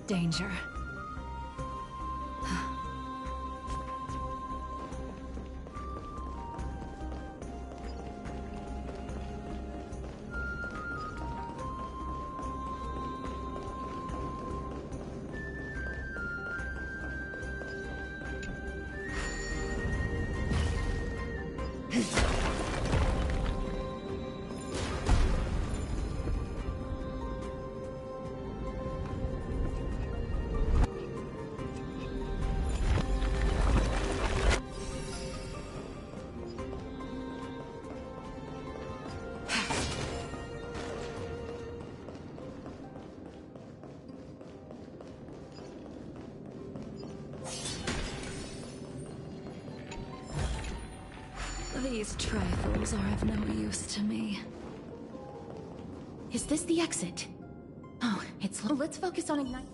Danger. These trifles are of no use to me. Is this the exit? Oh, it's... Let's focus on ignite.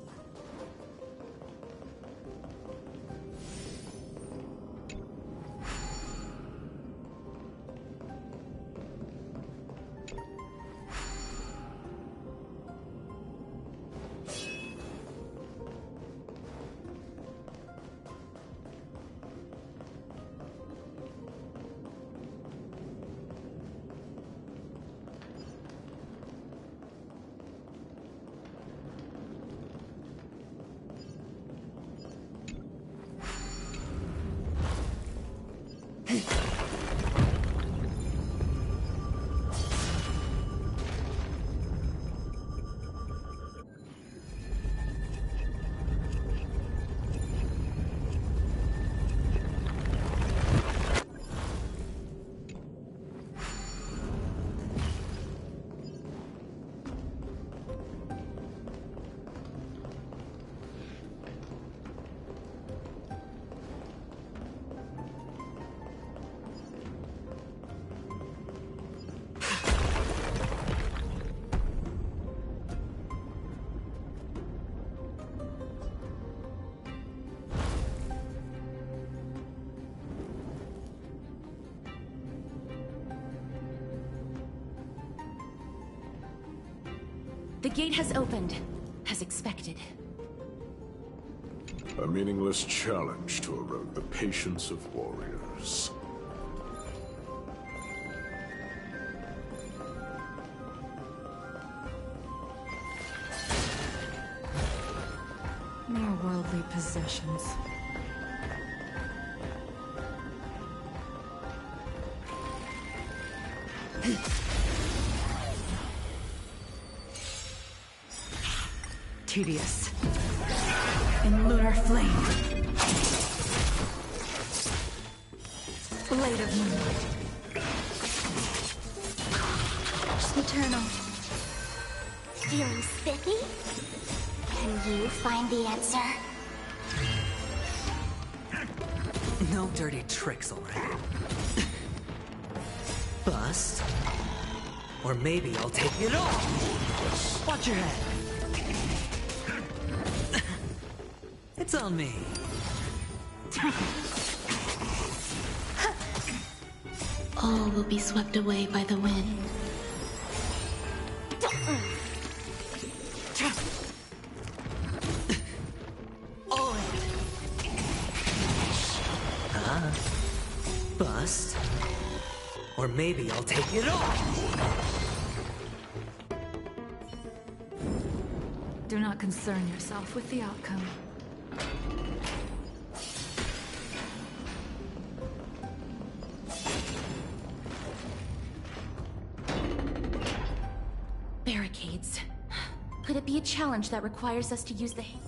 The gate has opened, as expected. A meaningless challenge to erode the patience of warriors. Mere worldly possessions. Tedious. In lunar flame. Blade of moonlight. Eternal. Feeling spiffy? Can you find the answer? No dirty tricks, alright? Bust. Or maybe I'll take it all! Watch your head! It's on me. All will be swept away by the wind. All in. Bust. Or maybe I'll take it all! Do not concern yourself with the outcome. Barricades. Could it be a challenge that requires us to use the hand?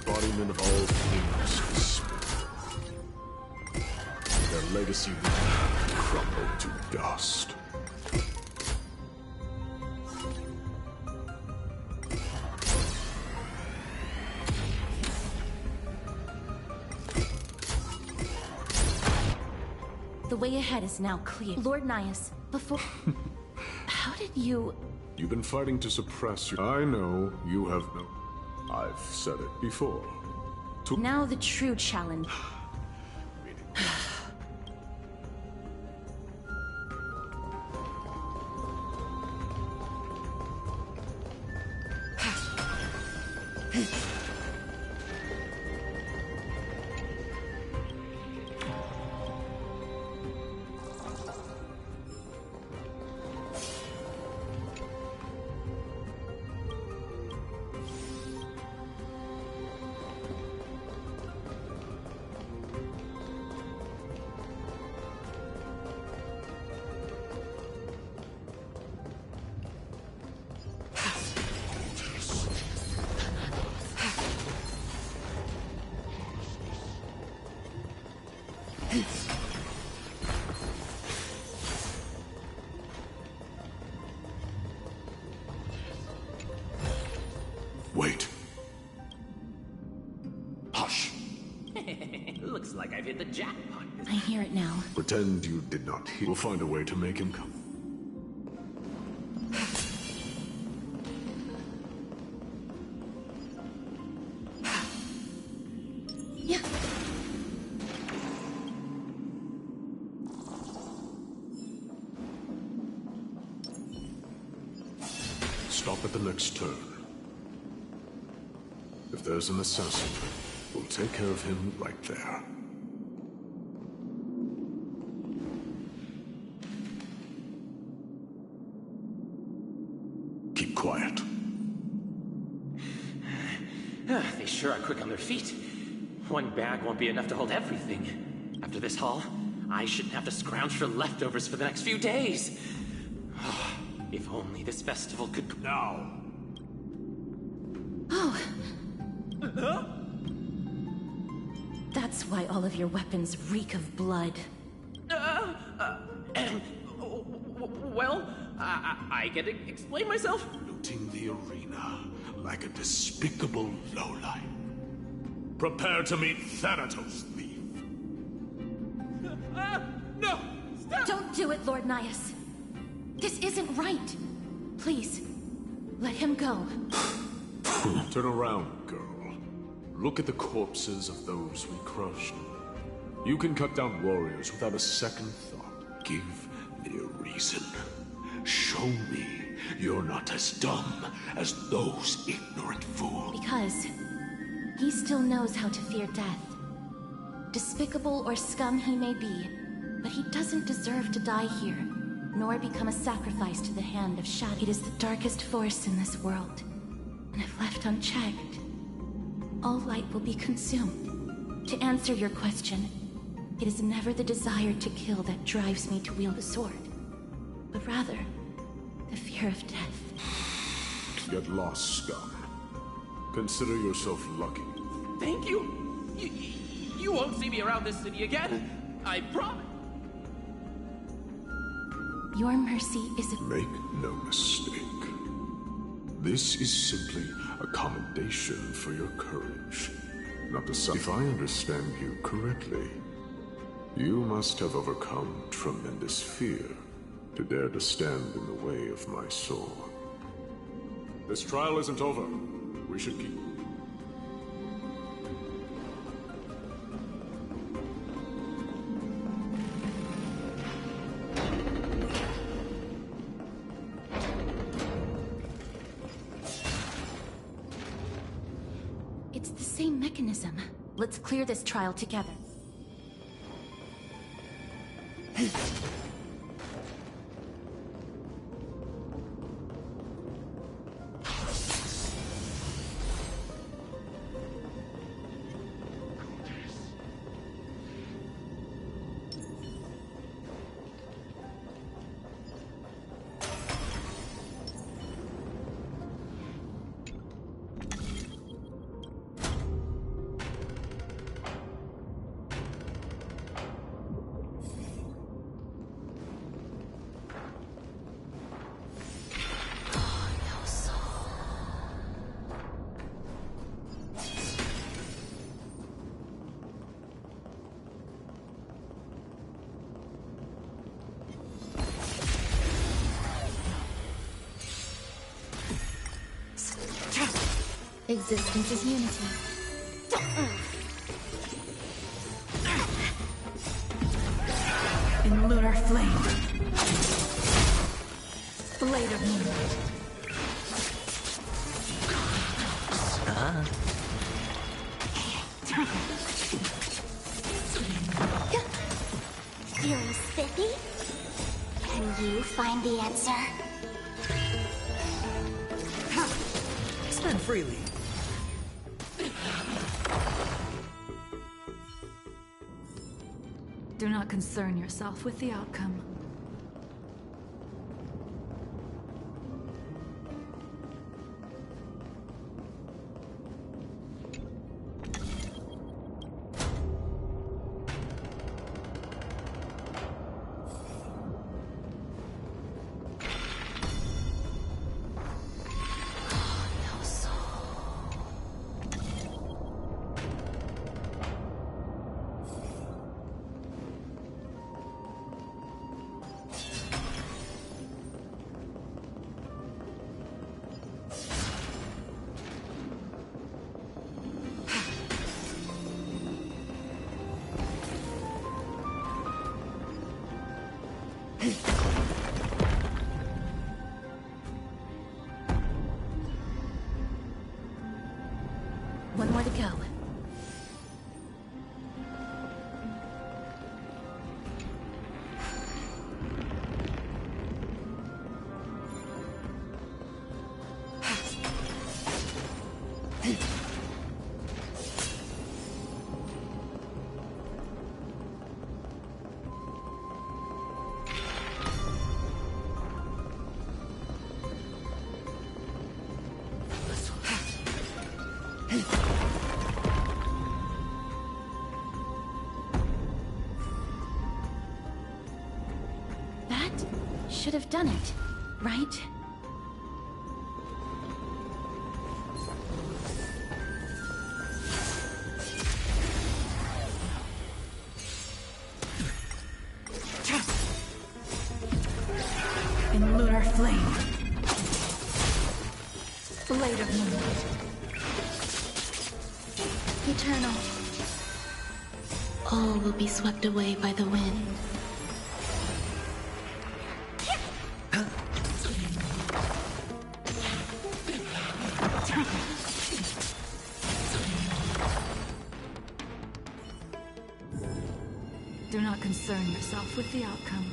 embodiment of all things despair. Their legacy will crumble to dust. The way ahead is now clear. Lord Nias, before... How did you... You've been fighting to suppress your... I know you have no... I've said it before. Now the true challenge. Wait. Hush. Looks like I've hit the jackpot. I hear it now. Pretend you did not hear. We'll find a way to make him come. Yeah. Stop at the next turn. If there's an assassin, we'll take care of him right there. Keep quiet. They sure are quick on their feet. One bag won't be enough to hold everything. After this haul, I shouldn't have to scrounge for leftovers for the next few days. If only this festival could... Now! Oh. That's why all of your weapons reek of blood. Well, I get to explain myself? Looting the arena like a despicable lowlife. Prepare to meet Thanatos, thief. No! Stop! Don't do it, Lord Nias. This isn't right. Please, let him go. Turn around, girl. Look at the corpses of those we crushed. You can cut down warriors without a second thought. Give me a reason. Show me you're not as dumb as those ignorant fools. Because he still knows how to fear death. Despicable or scum he may be, but he doesn't deserve to die here, nor become a sacrifice to the hand of shadow. It is the darkest force in this world, and if left unchecked, all light will be consumed. To answer your question, it is never the desire to kill that drives me to wield a sword, but rather the fear of death. Get lost, scum. Consider yourself lucky. Thank you. You won't see me around this city again. I promise. Your mercy is a... Make no mistake. This is simply a commendation for your courage. Not the sum. If I understand you correctly, you must have overcome tremendous fear to dare to stand in the way of my sword. This trial isn't over. We should keep... It's the same mechanism. Let's clear this trial together. Existence is unity. In lunar flame. Blade of moonlight. Feeling spiffy? Can you find the answer? Spend freely. Do not concern yourself with the outcome. One more to go. That should have done it, right? In lunar flame. Blade of moonlight. Eternal. All will be swept away by the wind. Do not concern yourself with the outcome.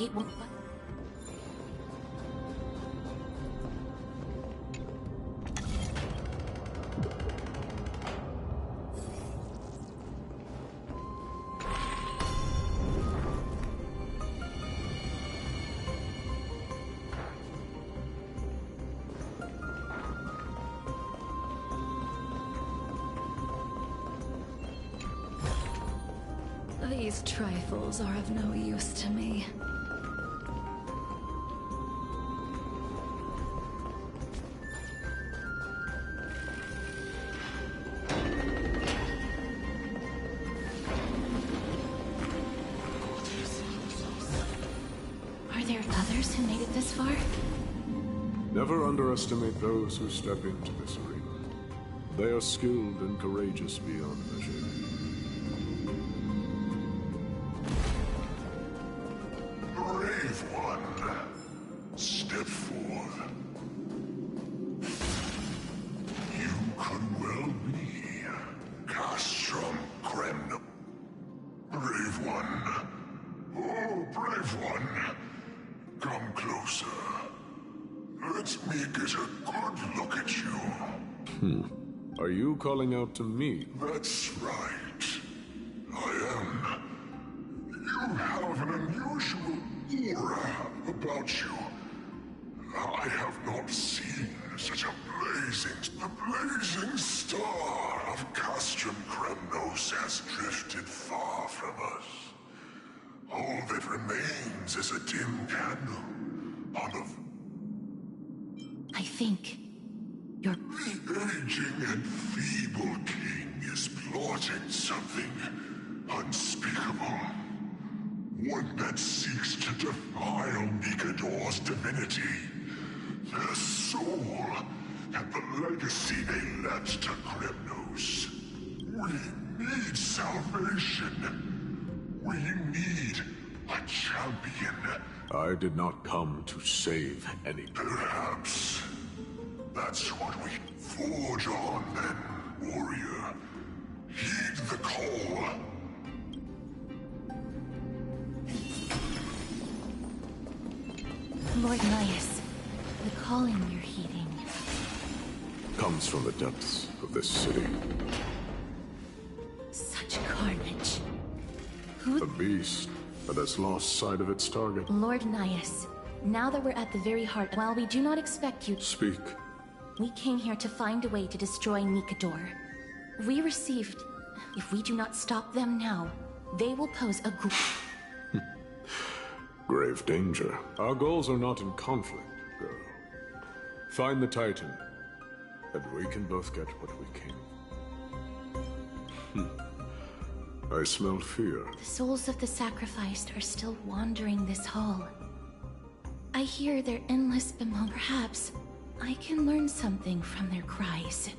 gate won't... These trifles are of no use to me. Are there others who made it this far? Never underestimate those who step into this arena. They are skilled and courageous beyond measure. Brave one, step forth. You could well be Castrum Kremno. Brave one. Oh, brave one. Come closer. Let me get a good look at you. Are you calling out to me? That's right. I am. You have an unusual aura about you. I have not seen such the blazing star of Castrum Kremnos has drifted far from us. All that remains is a dim candle on I think you're... the aging and feeble king is plotting something unspeakable. One that seeks to defile Nikador's divinity, their soul, and the legacy they left to Kremnos. We need salvation. We need a champion. I did not come to save any. Perhaps that's what we forge on then, warrior. Heed the call. Lord Nias, the calling you're heeding. Comes from the depths of this city. Such carnage. A beast that has lost sight of its target. Lord Nias, now that we're at the very heart, while we do not expect you to... Speak. We came here to find a way to destroy Nikador. We received... If we do not stop them now, they will pose a Grave danger. Our goals are not in conflict, girl. Find the Titan, and we can both get what we came. I smell fear. The souls of the sacrificed are still wandering this hall. I hear their endless bemoan. Perhaps I can learn something from their cries.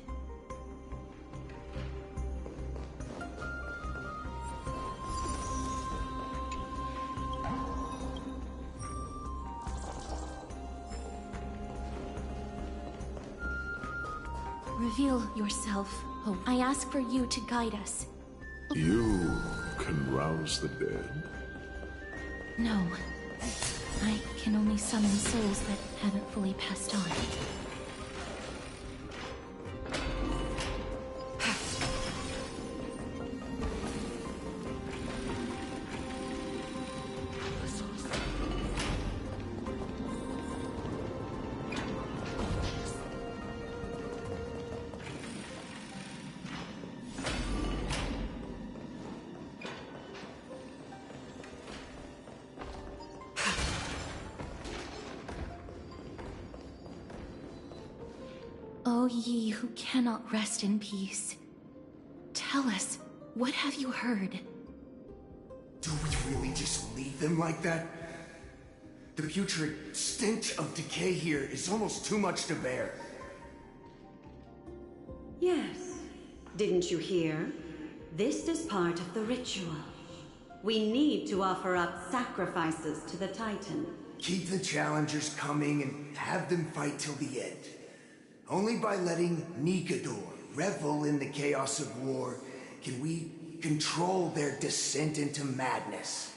Reveal yourself, Hope. I ask for you to guide us. You can rouse the dead. No. I can only summon souls that haven't fully passed on. O ye who cannot rest in peace, tell us, what have you heard? Do we really just leave them like that? The putrid stench of decay here is almost too much to bear. Yes. Didn't you hear? This is part of the ritual. We need to offer up sacrifices to the Titan. Keep the challengers coming and have them fight till the end. Only by letting Nikador revel in the chaos of war can we control their descent into madness.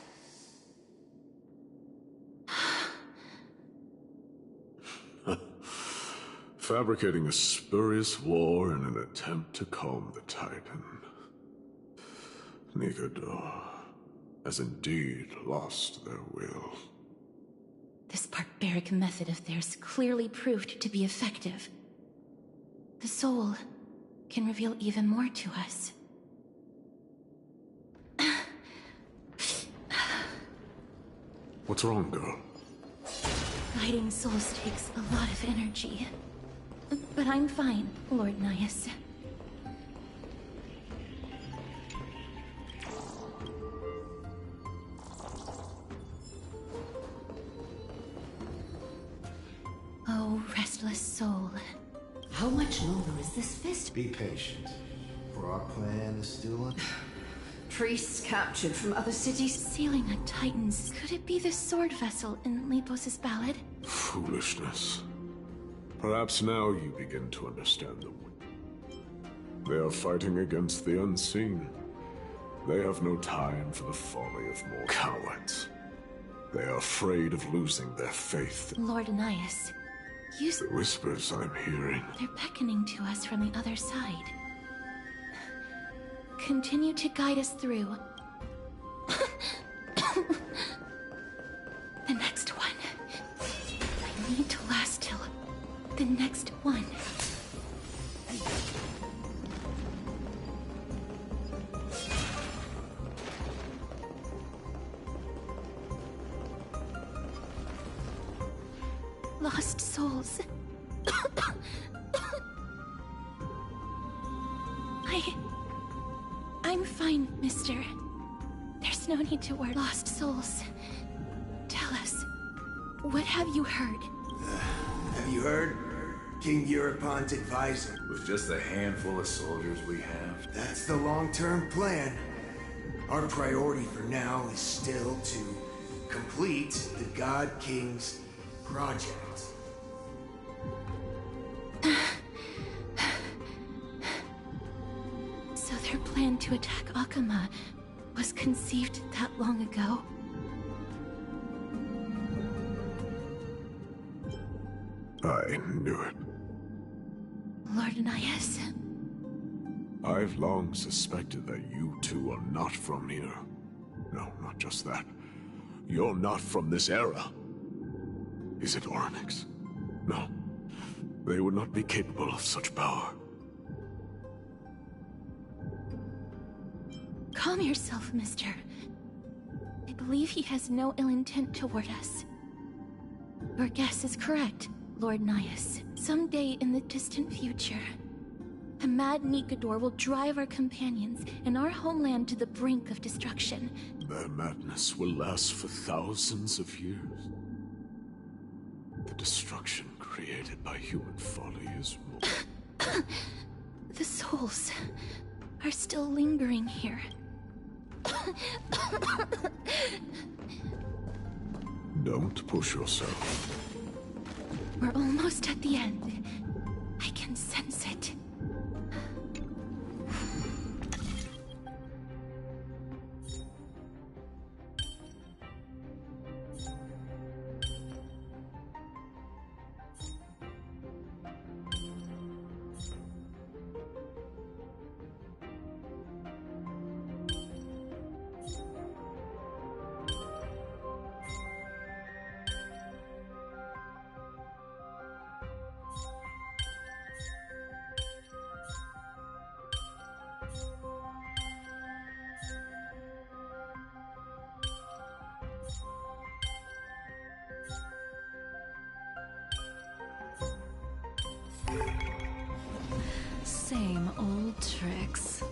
fabricating a spurious war in an attempt to calm the Titan. Nikador has indeed lost their will. This barbaric method of theirs clearly proved to be effective. The soul can reveal even more to us. What's wrong, girl? Guiding souls takes a lot of energy. But I'm fine, Lord Nias. Oh, restless soul. How much longer is this fist? Be patient, for our plan is still Priests captured from other cities. Sealing a Titan's. Could it be the sword vessel in Lepos' ballad? Foolishness. Perhaps now you begin to understand them. They are fighting against the unseen. They have no time for the folly of more cowards. They are afraid of losing their faith. Lord Nias, The whispers I'm hearing. They're beckoning to us from the other side. Continue to guide us through. The next one. I need to last till the next one. Lost souls. I'm fine, mister. There's no need to worry. Lost souls. Tell us, what have you heard? Have you heard? King Eurypon's advisor. With just a handful of soldiers we have. That's the long-term plan. Our priority for now is still to complete the God King's project. So their plan to attack Akama was conceived that long ago? I knew it. Lord Nias? I've long suspected that you two are not from here. No, not just that. You're not from this era. Is it Oryx? No. They would not be capable of such power. Calm yourself, mister. I believe he has no ill intent toward us. Your guess is correct, Lord Nias. Someday in the distant future, a mad Nikador will drive our companions and our homeland to the brink of destruction. Their madness will last for thousands of years. The destruction created by human folly is more. The souls are still lingering here. Don't push yourself. We're almost at the end. I can sense it. Same old tricks.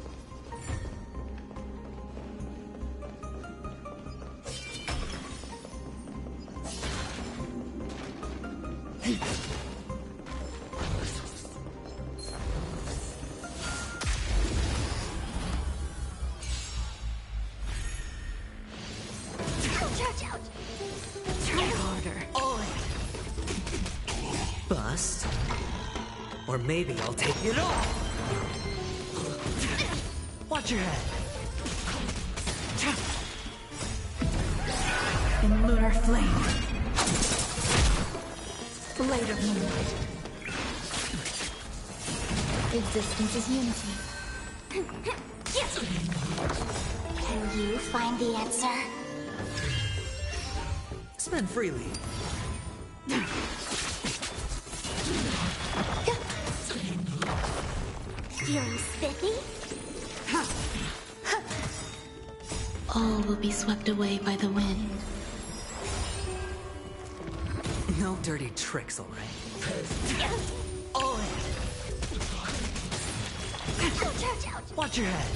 Try harder. Bust. Or maybe I'll take it all. Watch your head. In lunar flame. Blade of moonlight. Existence is unity. Can you find the answer? Spend freely. Feeling spiffy? All will be swept away by the wind. No dirty tricks, all right? All in. Watch your head.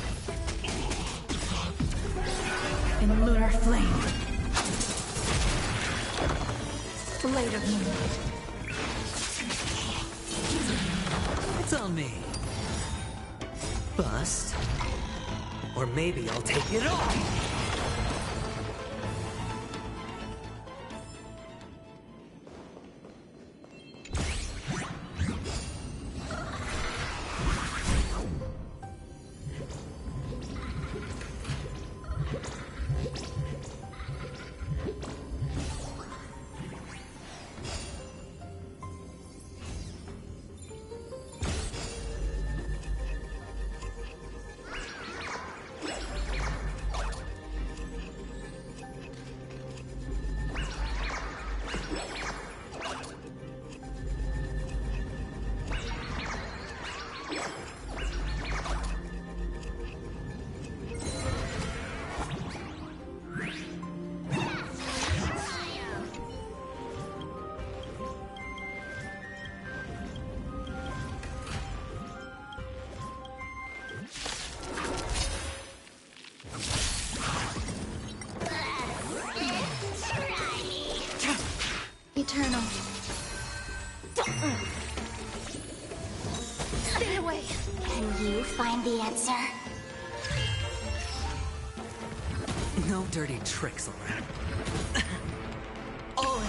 In lunar flame. Blade of moonlight. It's on me. Bust. Or maybe I'll take it all. Eternal. Stay away. Can you find the answer? No dirty tricks, all right? All in.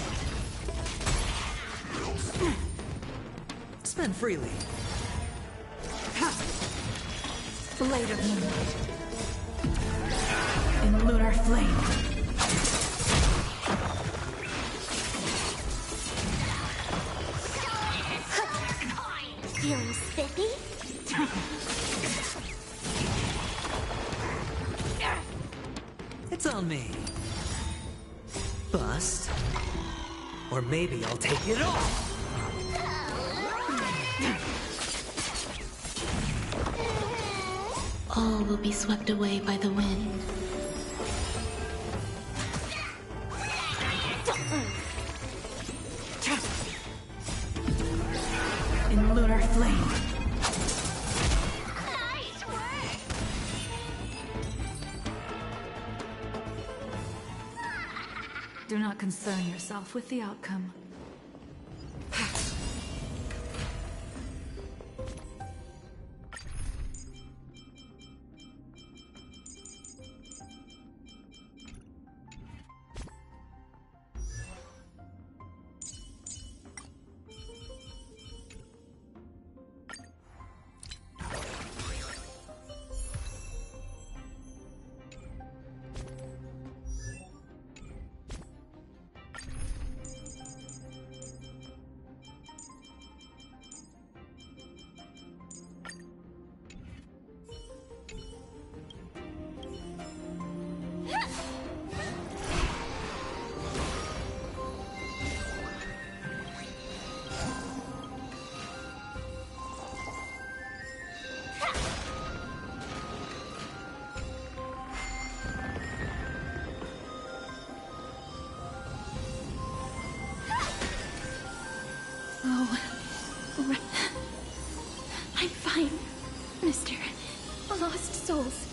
Spend freely. Blade of moonlight. In lunar flame. Feeling spiffy? It's on me. Bust. Or maybe I'll take it all. All will be swept away by the wind. In lunar flame. Nice work! Do not concern yourself with the outcome. Oh, I'm fine, Mr. Lost Souls.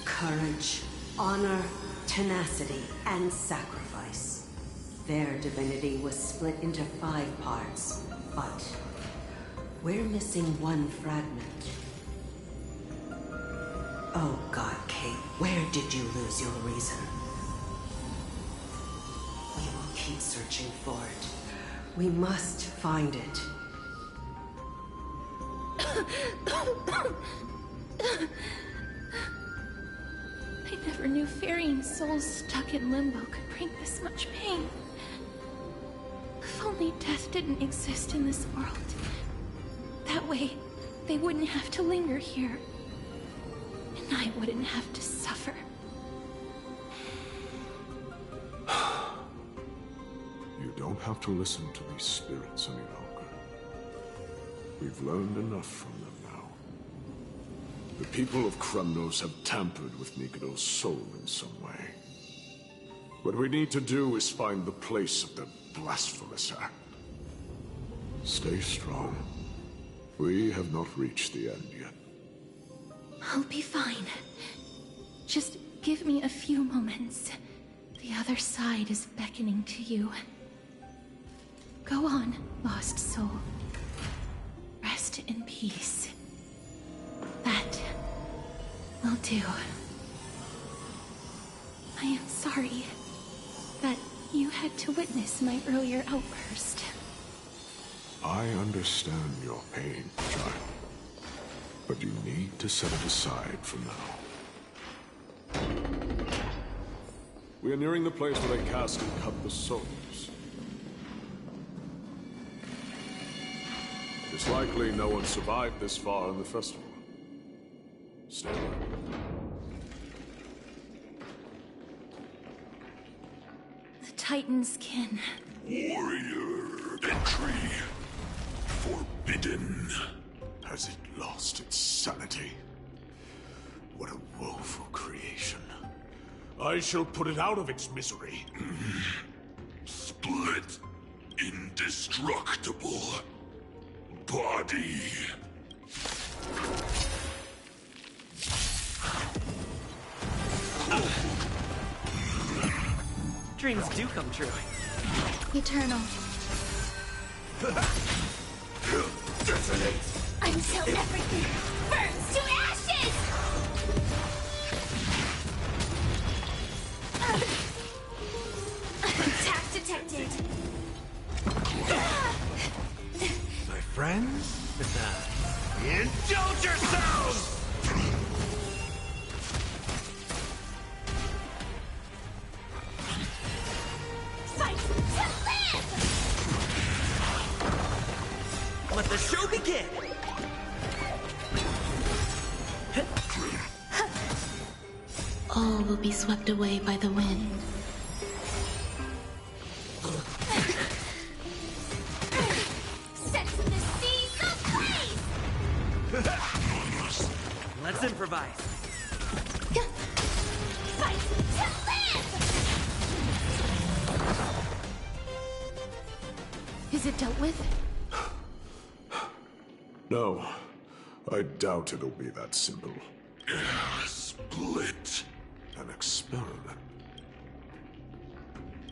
Courage, honor, tenacity, and sacrifice. Their divinity was split into 5 parts, but we're missing one fragment. Oh God, Kate, where did you lose your reason? We will keep searching for it. We must find it. I never knew ferrying souls stuck in limbo could bring this much pain. If only death didn't exist in this world. That way, they wouldn't have to linger here. And I wouldn't have to suffer. You don't have to listen to these spirits any longer. We've learned enough from them now. The people of Kremnos have tampered with Nikodo's soul in some way. What we need to do is find the place of their blasphemous act. Stay strong. We have not reached the end yet. I'll be fine. Just give me a few moments. The other side is beckoning to you. Go on, lost soul. Rest in peace. That will do. I am sorry that you had to witness my earlier outburst. I understand your pain, child. But you need to set it aside for now. We are nearing the place where they cast and cut the souls. It's likely no one survived this far in the festival. Stay alert. The Titan's kin. Warrior entry forbidden. Has it lost its sanity? What a woeful creation. I shall put it out of its misery. Split. Indestructible. Body. Dreams do come true. Eternal. Detonate. Until everything burns to ashes! Attack detected. My friends? Indulge yourselves! Fight to live! Let the show begin! All will be swept away by the wind. Set the seas ablaze! Let's improvise. Fight to live! Is it dealt with? No, I doubt it'll be that simple. Split. An experiment.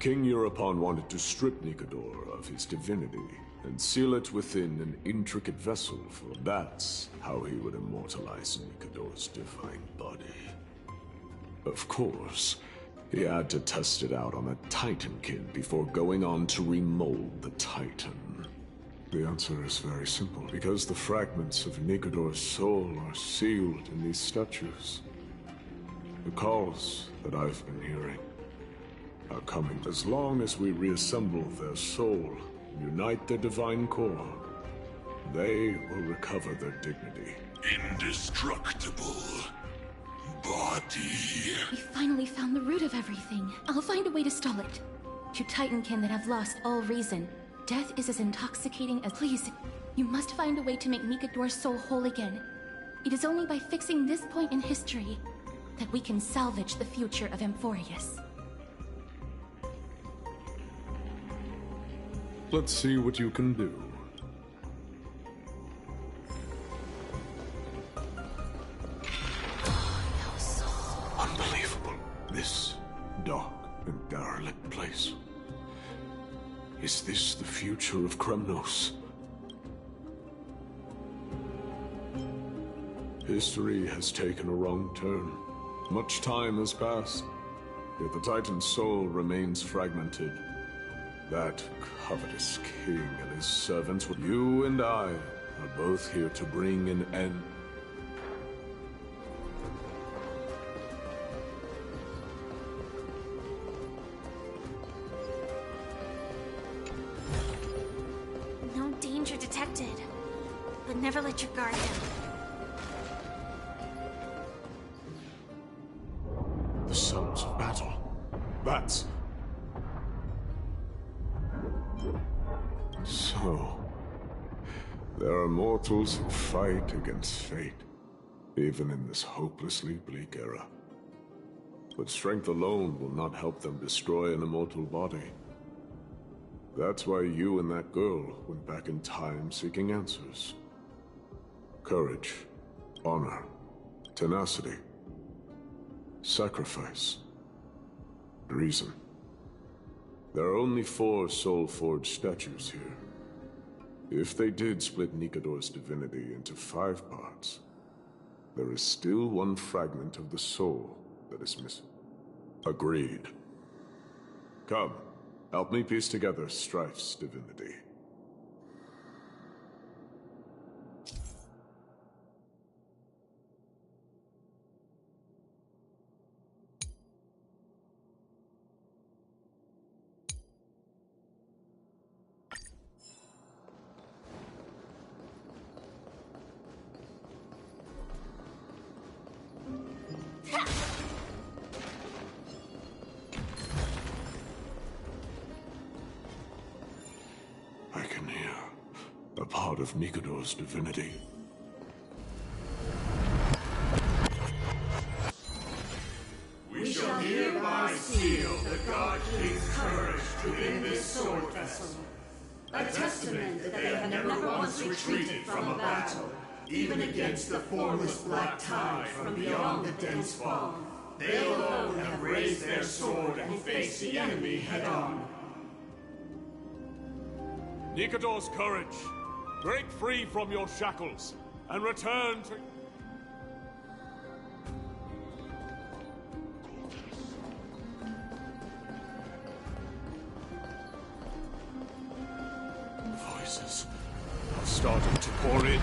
King Europon wanted to strip Nikodor of his divinity and seal it within an intricate vessel, for that's how he would immortalize Nikodor's divine body. Of course, he had to test it out on a Titankin before going on to remold the Titan. The answer is very simple, because the fragments of Nikodor's soul are sealed in these statues. The calls that I've been hearing are coming. As long as we reassemble their soul and unite their divine core, they will recover their dignity. Indestructible. Body. We finally found the root of everything. I'll find a way to stall it. To Titankin that have lost all reason, death is as intoxicating as... Please, you must find a way to make Nikodor's soul whole again. It is only by fixing this point in history that we can salvage the future of Amphoreus. Let's see what you can do. Unbelievable. This dark and derelict place. Is this the future of Kremnos? History has taken a wrong turn. Much time has passed, yet the Titan's soul remains fragmented. That covetous king and his servants, you and I, are both here to bring an end. No danger detected. but never let your guard down. The sounds of battle. That's... So... there are mortals who fight against fate, even in this hopelessly bleak era. But strength alone will not help them destroy an immortal body. That's why you and that girl went back in time seeking answers. Courage, honor, tenacity, sacrifice, reason. There are only 4 soul-forged statues here. If they did split Nikador's divinity into 5 parts, there is still one fragment of the soul that is missing. Agreed. Come, help me piece together Strife's divinity. A part of Nikador's divinity. We shall hereby seal the God King's courage within this sword vessel. A testament that they have never once retreated from a battle, even against the formless black tide from beyond the dense fog. They alone have raised their sword and faced the enemy head-on. Nikador's courage! Break free from your shackles, and return to... Voices are starting to pour in.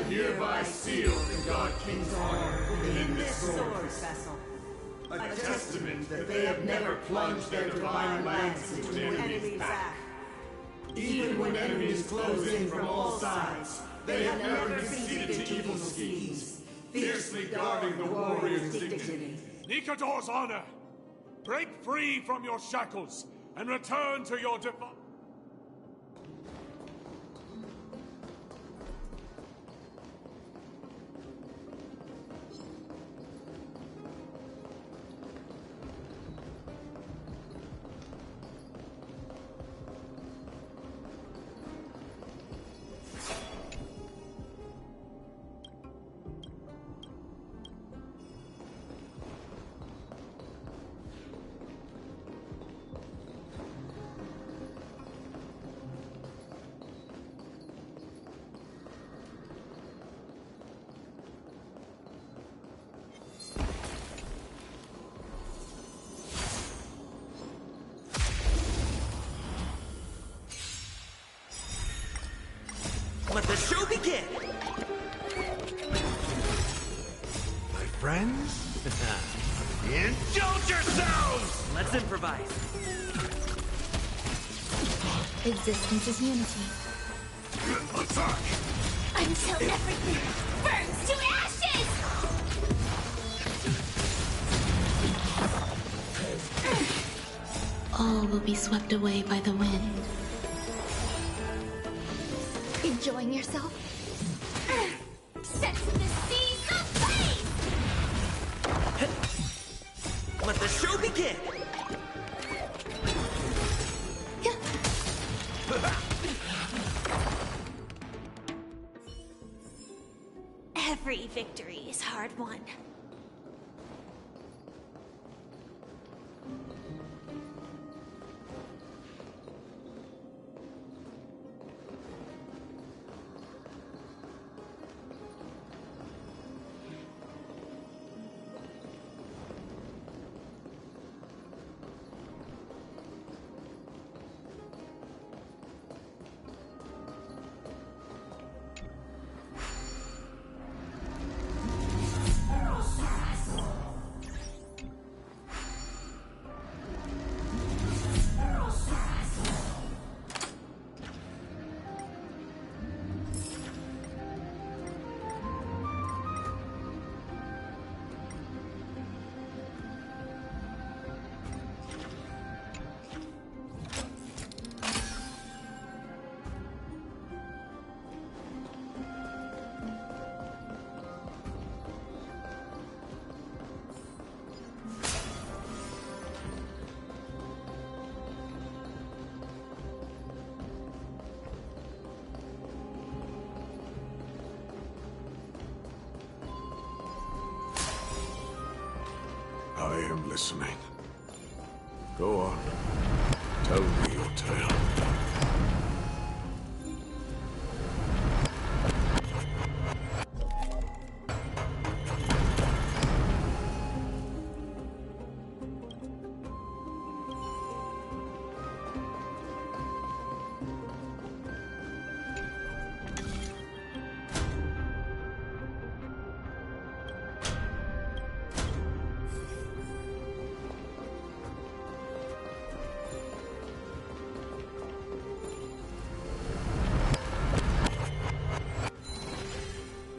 Hereby seal the God King's honor within this sword vessel. A testament that they have never plunged their divine lance into an enemy's back. Even when enemies close in from all sides, they have never conceded to evil schemes, fiercely guarding the warrior's dignity. Nikador's honor! Break free from your shackles and return to your divine... Let the show begin! My friends? Indulge yourselves! Let's improvise. Existence is unity. Attack! Until everything burns to ashes! All will be swept away by the wind. Enjoying yourself? Set to the seas of fate! Let the show begin! Every victory is hard won. I am listening. Go on. Tell me your tale.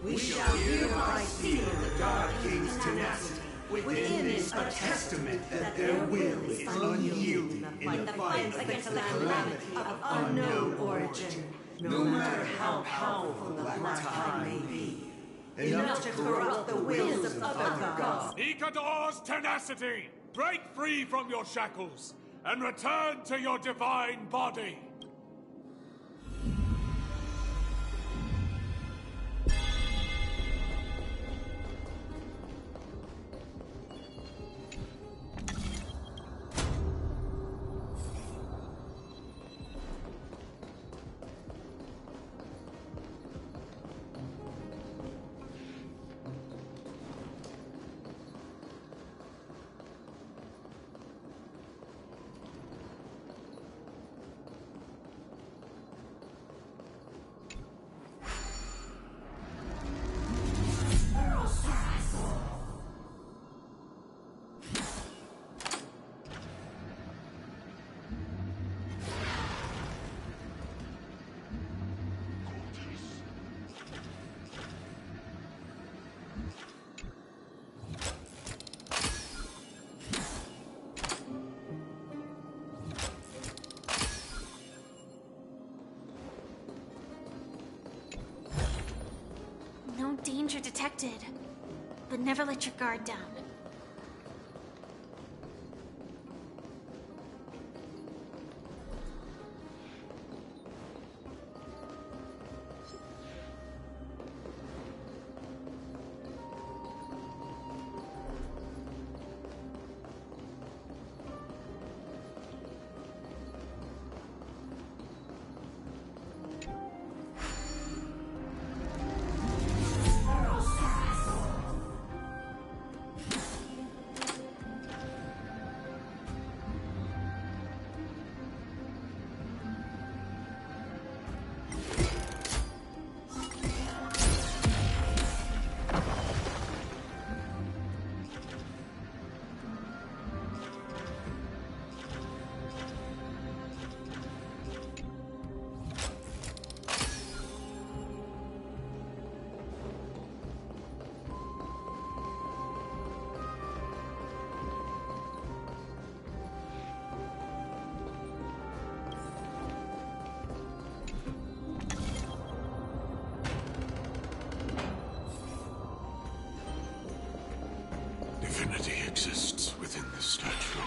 We shall hereby seal the God King's tenacity. Within is a testament that their will is unyielding in the fight against the calamity of unknown origin, no matter how powerful the Black Tide may be. Enough to corrupt the wills of other gods. Nikador's tenacity! Break free from your shackles and return to your divine body! No danger detected, but never let your guard down. Divinity exists within this statue.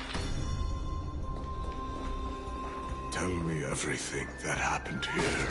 Tell me everything that happened here.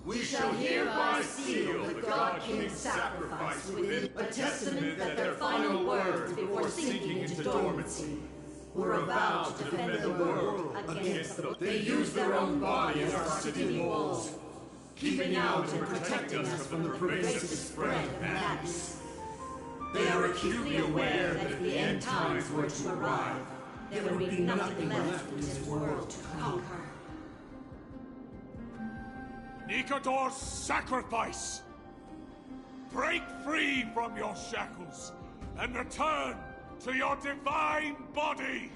We shall hereby seal the God King's sacrifice within a testament that their final words before sinking into dormancy were about to defend the world against the... They use their own body as our city walls, keeping out and protecting us from the pervasive spread of madness. They are acutely aware that if the end times were to arrive, there would be nothing left in this world to conquer. Nikador's sacrifice! Break free from your shackles and return to your divine body!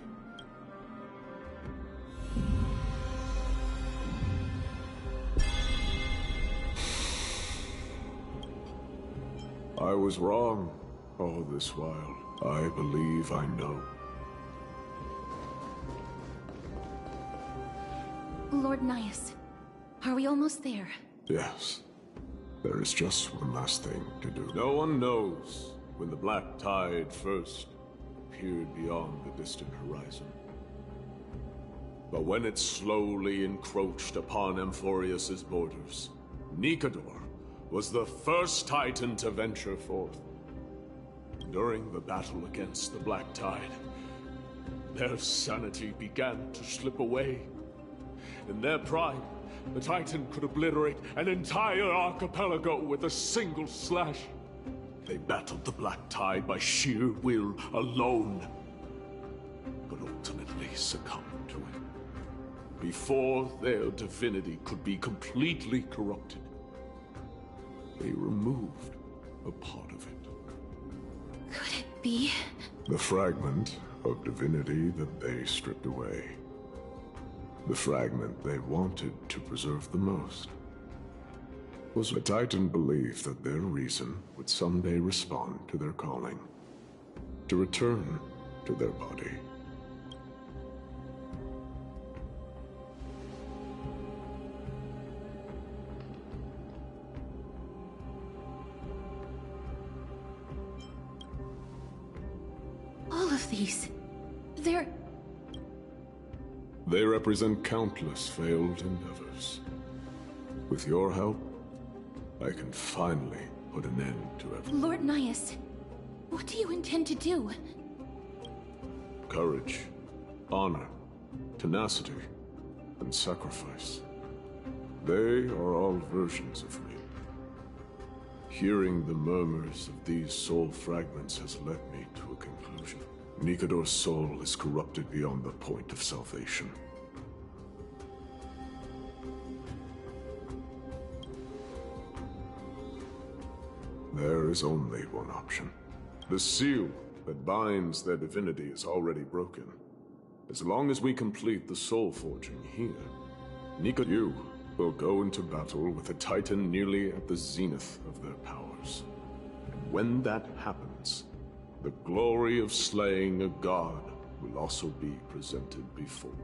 I was wrong all this while. I believe I know. Lord Nias, are we almost there? Yes. There is just one last thing to do. No one knows when the black tide first appeared beyond the distant horizon. But when it slowly encroached upon Amphoreus's borders, Nikador was the first Titan to venture forth. During the battle against the black tide, their sanity began to slip away. In their prime, the Titan could obliterate an entire archipelago with a single slash. They battled the black tide by sheer will alone, but ultimately succumbed to it. Before their divinity could be completely corrupted, they removed a part of it. Could it be? The fragment of divinity that they stripped away. The fragment they wanted to preserve the most. Was a Titan belief that their reason would someday respond to their calling, to return to their body. All of these, They represent countless failed endeavors. With your help, I can finally put an end to everything. Lord Nias, what do you intend to do? Courage, honor, tenacity, and sacrifice. They are all versions of me. Hearing the murmurs of these soul fragments has led me to a conclusion. Nikador's soul is corrupted beyond the point of salvation. There is only one option. The seal that binds their divinity is already broken. As long as we complete the soul forging here, you will go into battle with a Titan nearly at the zenith of their powers. And when that happens, the glory of slaying a god will also be presented before.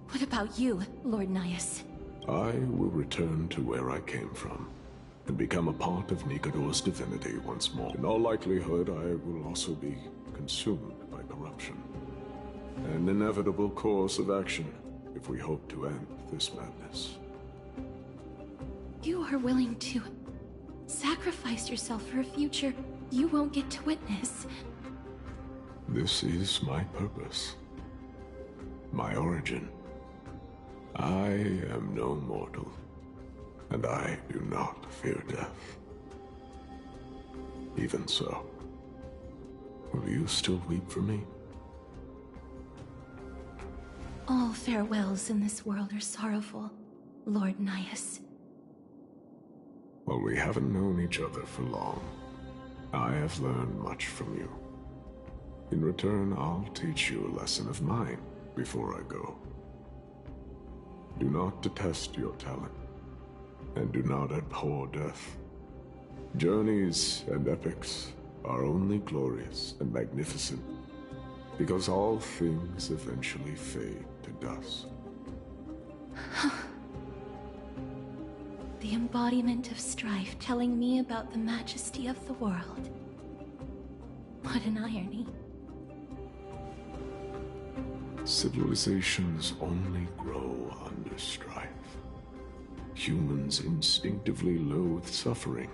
What about you, Lord Nias? I will return to where I came from, and become a part of Nikador's divinity once more. In all likelihood, I will also be consumed by corruption. An inevitable course of action if we hope to end this madness. You are willing to sacrifice yourself for a future you won't get to witness. This is my purpose. My origin. I am no mortal, and I do not fear death. Even so, will you still weep for me? All farewells in this world are sorrowful, Lord Nias. Well, we haven't known each other for long. I have learned much from you. In return, I'll teach you a lesson of mine before I go. Do not detest your talent, and do not abhor death. Journeys and epics are only glorious and magnificent because all things eventually fade to dust. The embodiment of strife telling me about the majesty of the world. What an irony. Civilizations only grow under strife. Humans instinctively loathe suffering.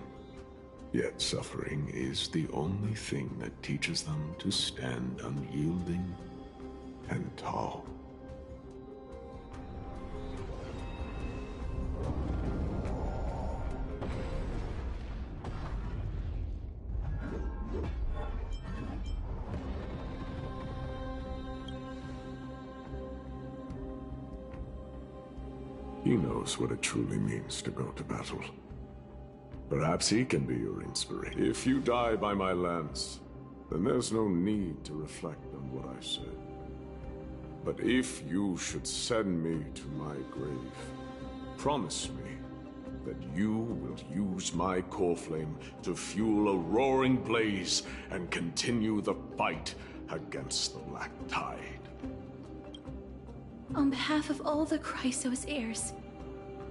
Yet suffering is the only thing that teaches them to stand unyielding and tall. He knows what it truly means to go to battle. Perhaps he can be your inspiration. If you die by my lance, then there's no need to reflect on what I said. But if you should send me to my grave, promise me that you will use my core flame to fuel a roaring blaze and continue the fight against the Black Tide. On behalf of all the Chrysos heirs,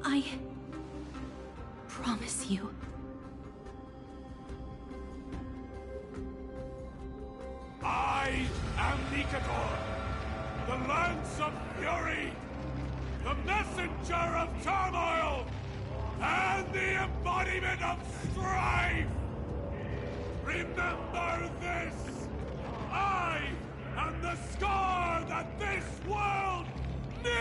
I promise you. I am Nikador, the Lance of Fury, the messenger of turmoil, and the embodiment of strife! Remember this! I am the scar that this world needs!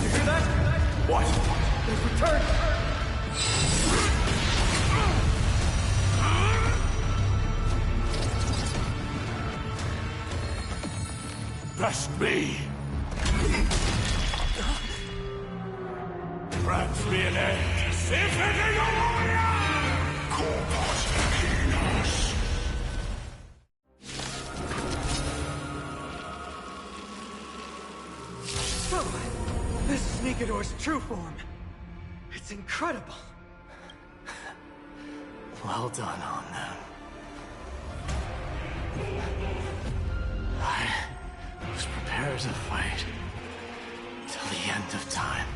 You hear that? What? They've returned! Best me! Grant me an end! If it is a warrior! Corpus Penis! So, this is Nikador's true form. It's incredible. Well done on them. I was prepared to fight till the end of time.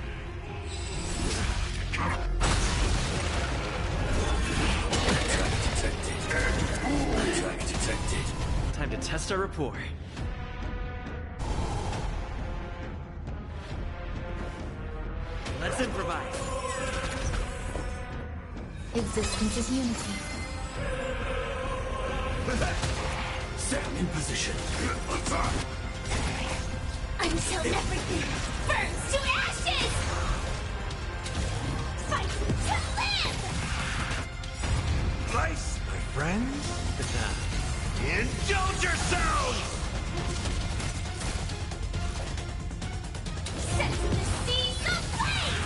Attack detected. Time to test our rapport. Let's improvise. Existence is unity. Set in position. Attack! Until everything burns to ashes! Fight to live! Place, my friends. Indulge yourselves! Set the seas aflame!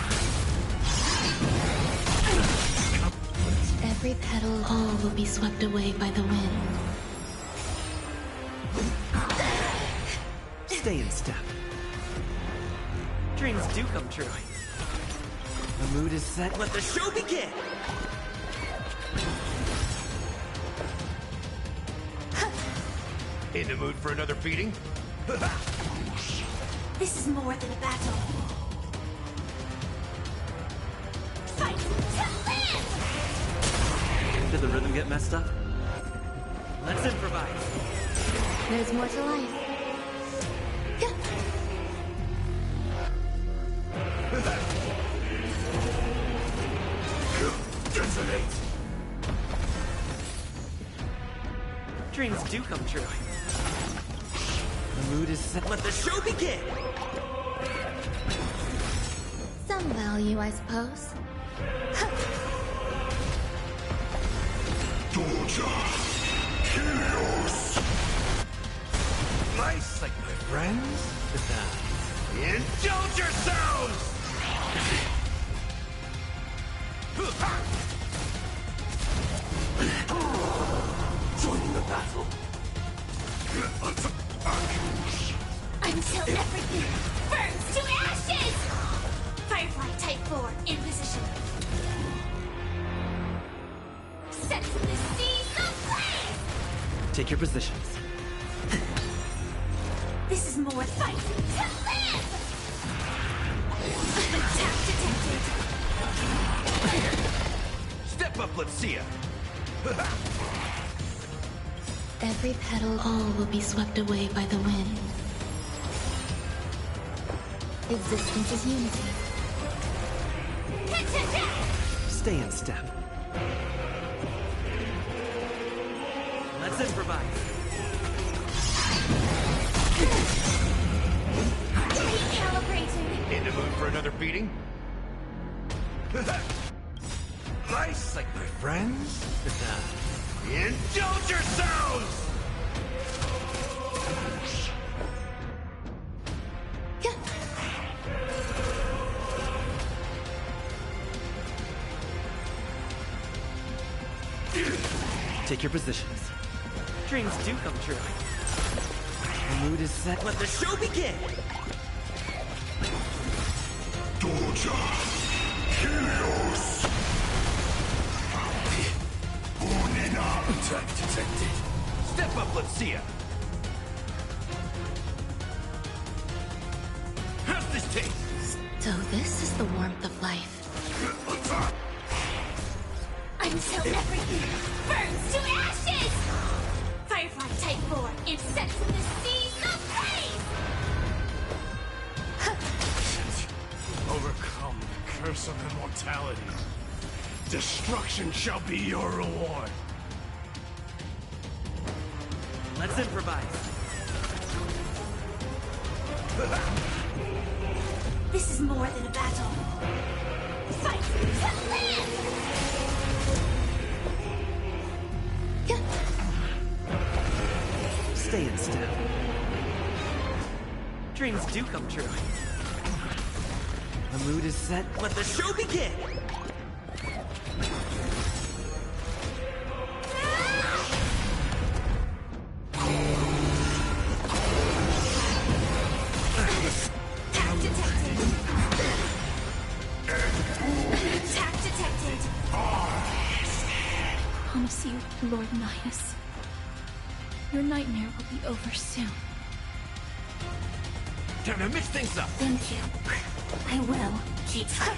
Every petal, all will be swept away by the wind. Stay in step. Dreams do come true. The mood is set. Let the show begin! In the mood for another beating? This is more than a battle. Fight to live! Did the rhythm get messed up? Let's improvise. There's more to life. Detonate! Dreams do come true. The mood is set. Let the show begin! Some value, I suppose. Torture! Chaos! Nice, like my friends? Indulge yourselves! Joining the battle. Until everything burns to ashes! Firefly Type 4 in position. Set the seas aflame! Take your positions. This is more fight to live! Attack detected! let's see ya. Every petal, all will be swept away by the wind. Existence is unity. Stay in step. Let's improvise. Recalibrating. In the mood for another beating? Nice, like my friends? Indulge yourselves! Take your positions. Dreams do come true. The mood is set. Let the show begin! Doja! Helios! Attack detected. Step up, let's see ya. How's this taste? So this is the warmth of life. Until everything burns to ashes! Firefly Type 4, incensed with the seas of fate! Overcome the curse of immortality. Destruction shall be your reward. Let's improvise. This is more than a battle. Fight to live! Stay in step. Dreams do come true. The mood is set. Let the show begin! Promise you, Lord Nihus. Your nightmare will be over soon. Time to mix things up. Thank you. I will keep trying.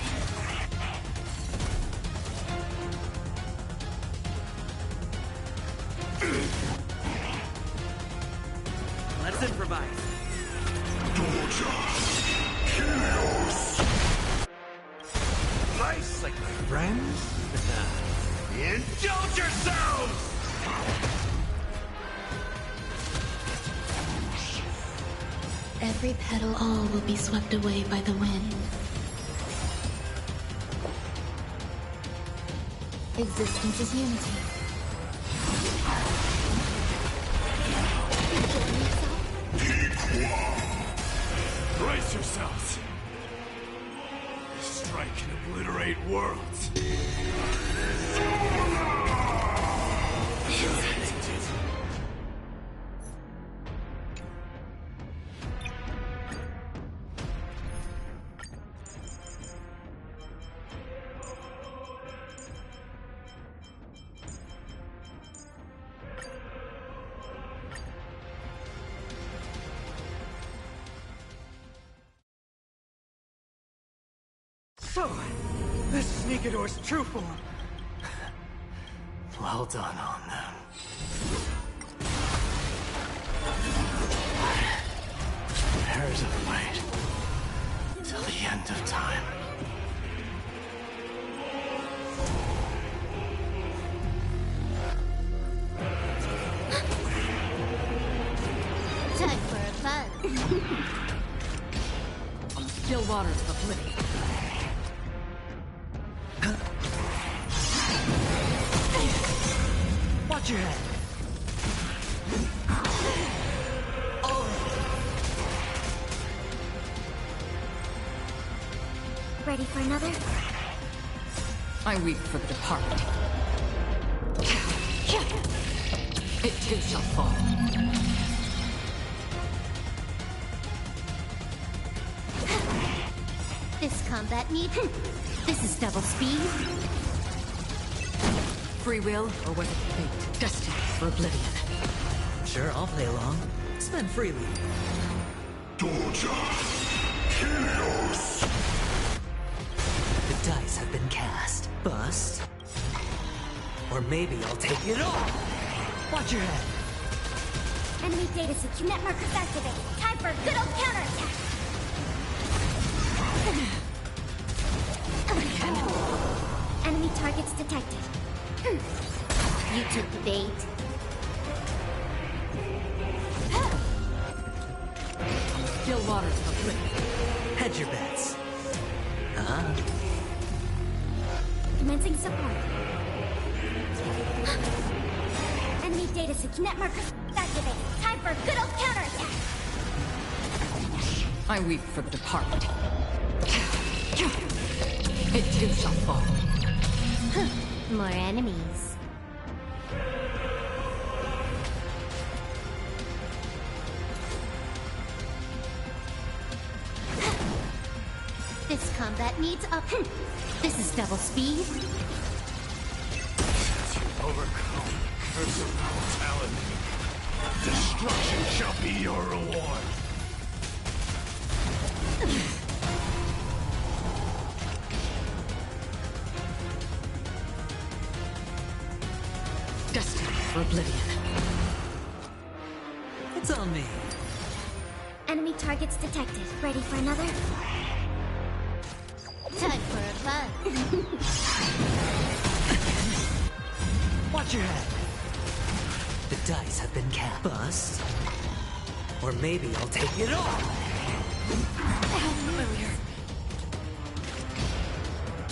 Let's improvise. Doja! Helios! Nice, like my friends? Indulge yourselves! Every petal, all will be swept away by the wind. Existence is unity. Brace yourselves. This strike can obliterate worlds. So, this is Nikador's true form. Well done on them. There's a fight till the end of time. Time for a fun. On the still waters of oblivion. Watch your head. Ready for another? I weep for the departed. It too shall fall. This combat need. This is double speed. Free will, or was it fate? Destined for oblivion. Sure, I'll play along. Spend freely. Doja! Helios! The dice have been cast. Bust. Or maybe I'll take it all! Watch your head! Enemy data secure net markers activated. Time for a good old counterattack! Enemy targets detected. You took the bait. Still waters of oblivion. Hedge your bets. Commencing support. Enemy data secure net markers activated. Time for a good old counterattack! I weep for the departed. It too shall fall. More enemies. This combat needs up. This is double speed. Overcome curse of mortality. Destruction shall be your reward. Destined for oblivion. It's on me. Enemy targets detected. Ready for another? Time for a fun. Watch your head. The dice have been cast. Bust. Or maybe I'll take it all. How familiar.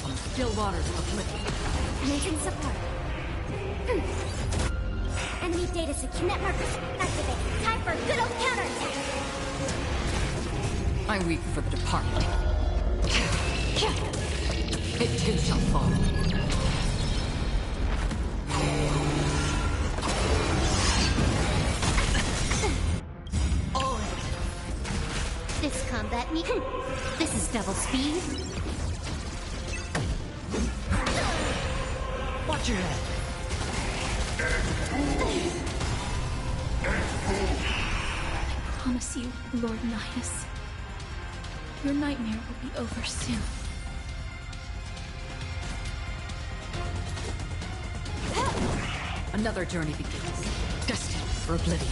On still waters of oblivion. Commencing support. Enemy data secure net markers activated. Time for a good old counterattack. I weep for the departed. It too shall fall. This combat needs. This is double speed. Watch your head. I promise you, Lord Nihus, your nightmare will be over soon. Another journey begins. Destined for oblivion.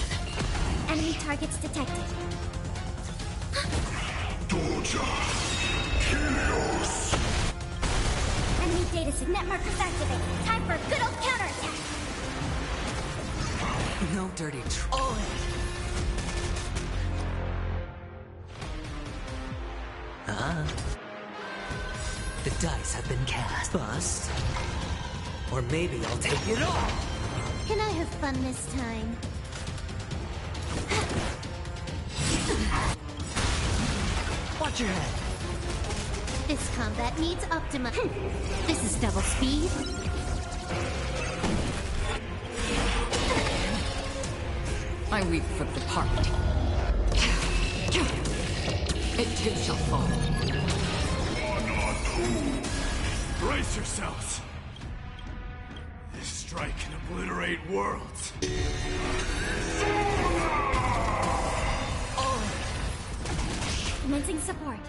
Enemy targets detected. Doja! Helios! Enemy data sig net markers activated. Time for a good old counterattack. No dirty troll. The dice have been cast. Bust. Or maybe I'll take it all. Can I have fun this time? Watch your head. This combat needs optima. This is double speed. I weep for the departed. It too shall fall. Brace yourselves. This strike can obliterate worlds. Commencing support.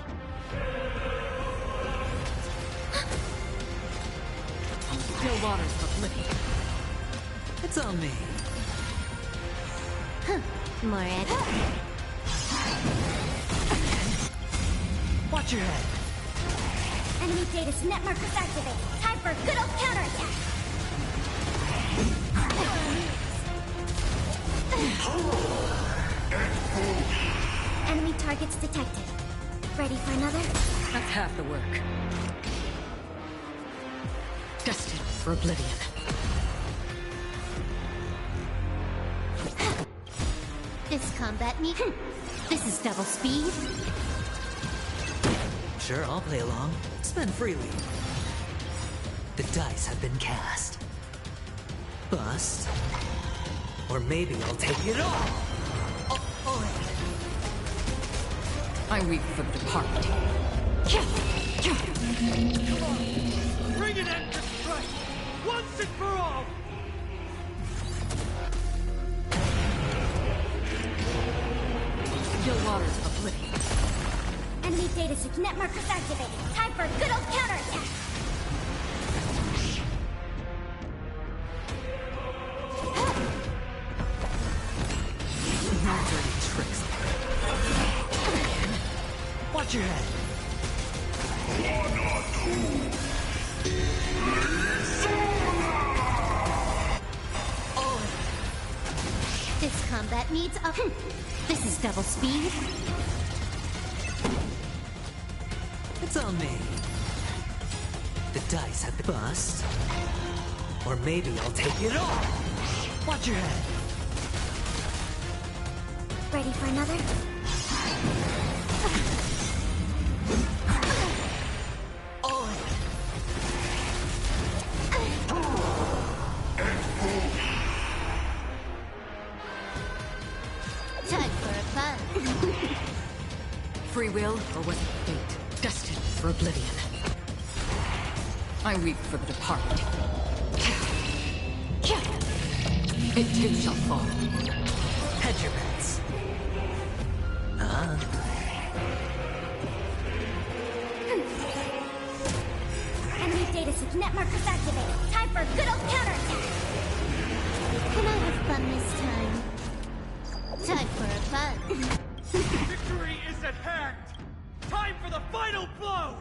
On still waters of oblivion. It's on me. More enemies. Watch your head. Enemy data net markers activated. Time for a good old counterattack. Enemy targets detected. Ready for another? That's half the work. Destined for oblivion. This combat needs. This is double speed. Sure, I'll play along. Spend freely. The dice have been cast. Bust. Or maybe I'll take it all. I weep for the departed. Come on! Bring an end to strike! Once and for all! Still waters of oblivion. Enemy data sig net markers activated. Time for a good old counterattack. combat needs a... This is double speed. It's on me. The dice have been bust. Or maybe I'll take it all. Watch your head. Ready for another? Time for a fun. Free will, or was it fate? Destined for oblivion. I weep for the departed. It too shall fall. Hedge your bets. Enemy data sync net markers activated. Time for a good old counterattack. Can I have fun this time? Time for a fun. Victory is at hand! Time for the final blow!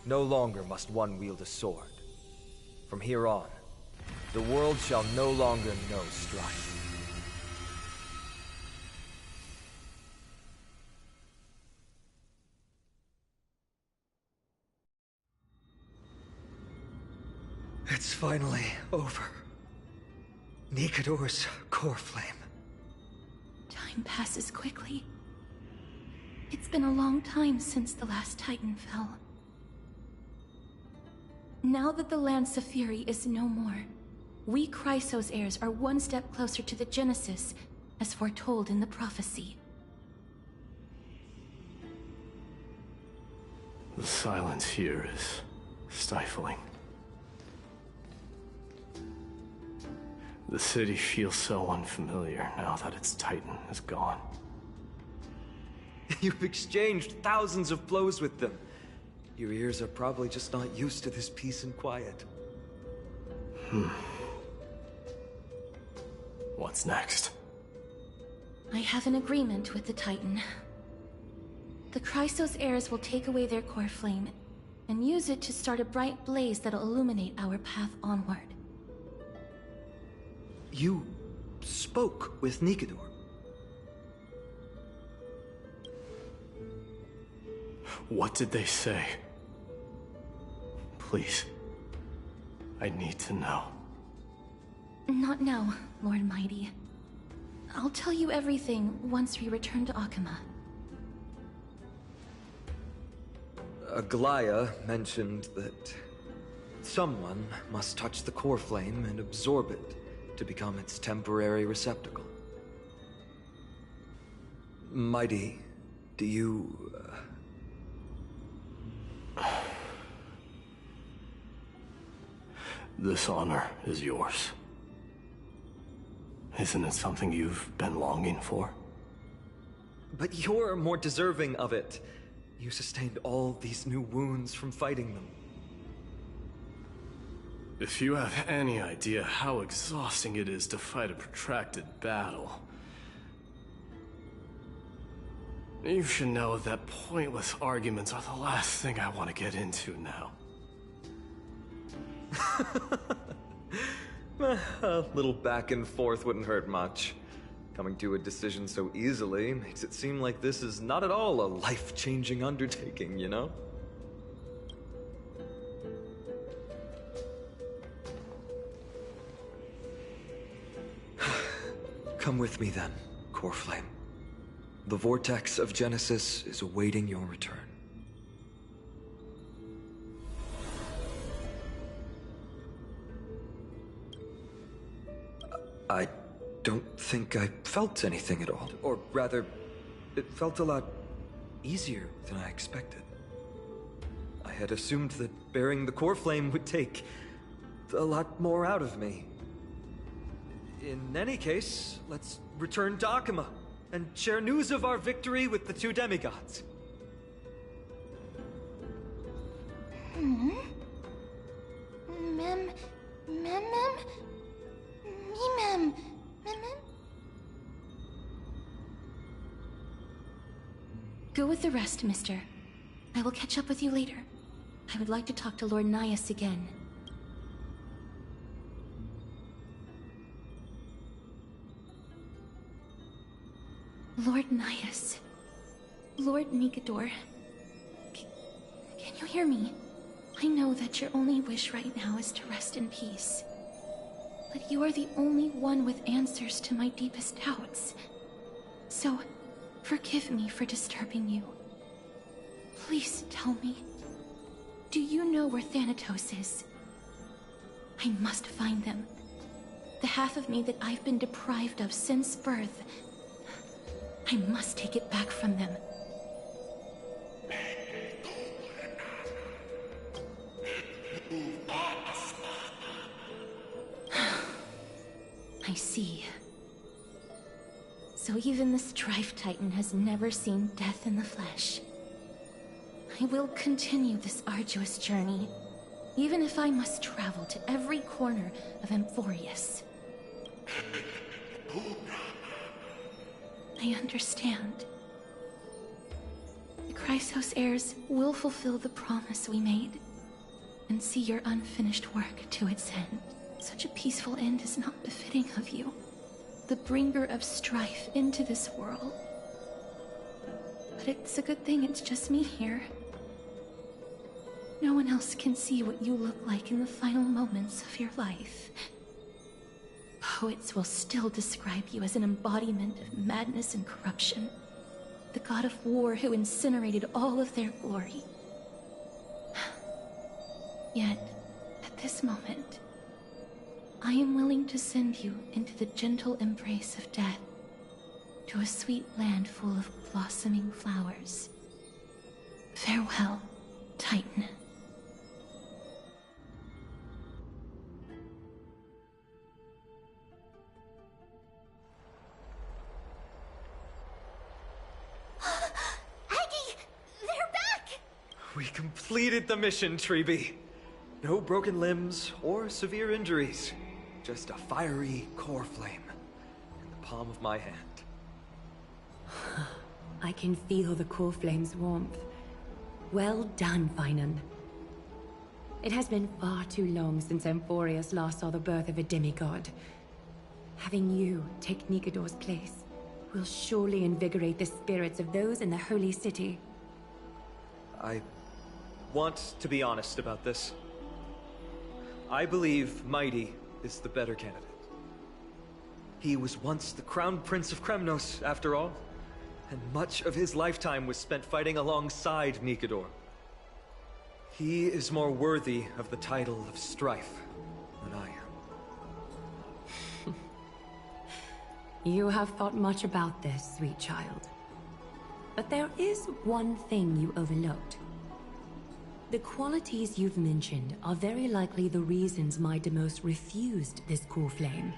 No longer must one wield a sword. From here on, the world shall no longer know strife. It's finally over. Nikador's core flame. Time passes quickly. It's been a long time since the last Titan fell. Now that the Lance of Fury is no more, we Chrysos heirs are one step closer to the Genesis, as foretold in the prophecy. The silence here is stifling. The city feels so unfamiliar now that its Titan is gone. You've exchanged thousands of blows with them. Your ears are probably just not used to this peace and quiet. What's next? I have an agreement with the Titan. The Chrysos heirs will take away their core flame and use it to start a bright blaze that'll illuminate our path onward. You spoke with Nikador. What did they say? Please. I need to know. Not now, Lord Mighty. I'll tell you everything once we return to Akama. Aglaya mentioned that someone must touch the core flame and absorb it to become its temporary receptacle. Mighty, do you... This honor is yours. Isn't it something you've been longing for? But you're more deserving of it. You sustained all these new wounds from fighting them. If you have any idea how exhausting it is to fight a protracted battle, you should know that pointless arguments are the last thing I want to get into now. A little back and forth wouldn't hurt much. Coming to a decision so easily makes it seem like this is not at all a life-changing undertaking, you know? Come with me then, Core Flame. The vortex of Genesis is awaiting your return. I don't think I felt anything at all. Or rather, it felt a lot easier than I expected. I had assumed that bearing the core flame would take a lot more out of me. In any case, let's return to Akima and share news of our victory with the two demigods. Go with the rest, mister. I will catch up with you later. I would like to talk to Lord Nias again. Lord Nias. Lord Nigador. Can you hear me? I know that your only wish right now is to rest in peace. But you are the only one with answers to my deepest doubts. So, forgive me for disturbing you. Please tell me, do you know where Thanatos is? I must find them. The half of me that I've been deprived of since birth. I must take it back from them. I see. So even the Strife Titan has never seen death in the flesh. I will continue this arduous journey, even if I must travel to every corner of Amphoreus. I understand. The Chrysos heirs will fulfill the promise we made, and see your unfinished work to its end. Such a peaceful end is not befitting of you, the bringer of strife into this world. But it's a good thing it's just me here. No one else can see what you look like in the final moments of your life. Poets will still describe you as an embodiment of madness and corruption, the god of war who incinerated all of their glory. Yet, at this moment, I am willing to send you into the gentle embrace of death, to a sweet land full of blossoming flowers. Farewell, Titan. Aggie! They're back! We completed the mission, Treeby. No broken limbs or severe injuries. Just a fiery core flame in the palm of my hand. I can feel the core flame's warmth. Well done, Finan. It has been far too long since Amphoreus last saw the birth of a demigod. Having you take Nigador's place will surely invigorate the spirits of those in the holy city. I want to be honest about this. I believe Mighty is the better candidate. He was once the Crown Prince of Kremnos, after all, and much of his lifetime was spent fighting alongside Nigador. He is more worthy of the title of Strife than I am. You have thought much about this, sweet child. But there is one thing you overlooked. The qualities you've mentioned are very likely the reasons my Demos refused this core flame.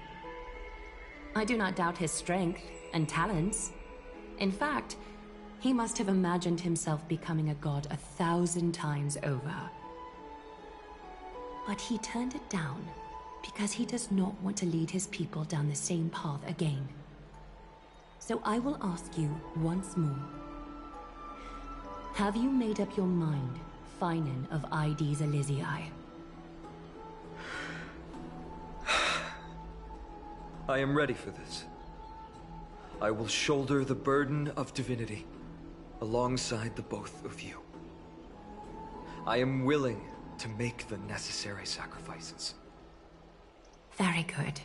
I do not doubt his strength and talents. In fact, he must have imagined himself becoming a god 1,000 times over. But he turned it down because he does not want to lead his people down the same path again. So I will ask you once more. Have you made up your mind, Finan of ID's Elysiae? I am ready for this. I will shoulder the burden of divinity alongside the both of you. I am willing to make the necessary sacrifices. Very good.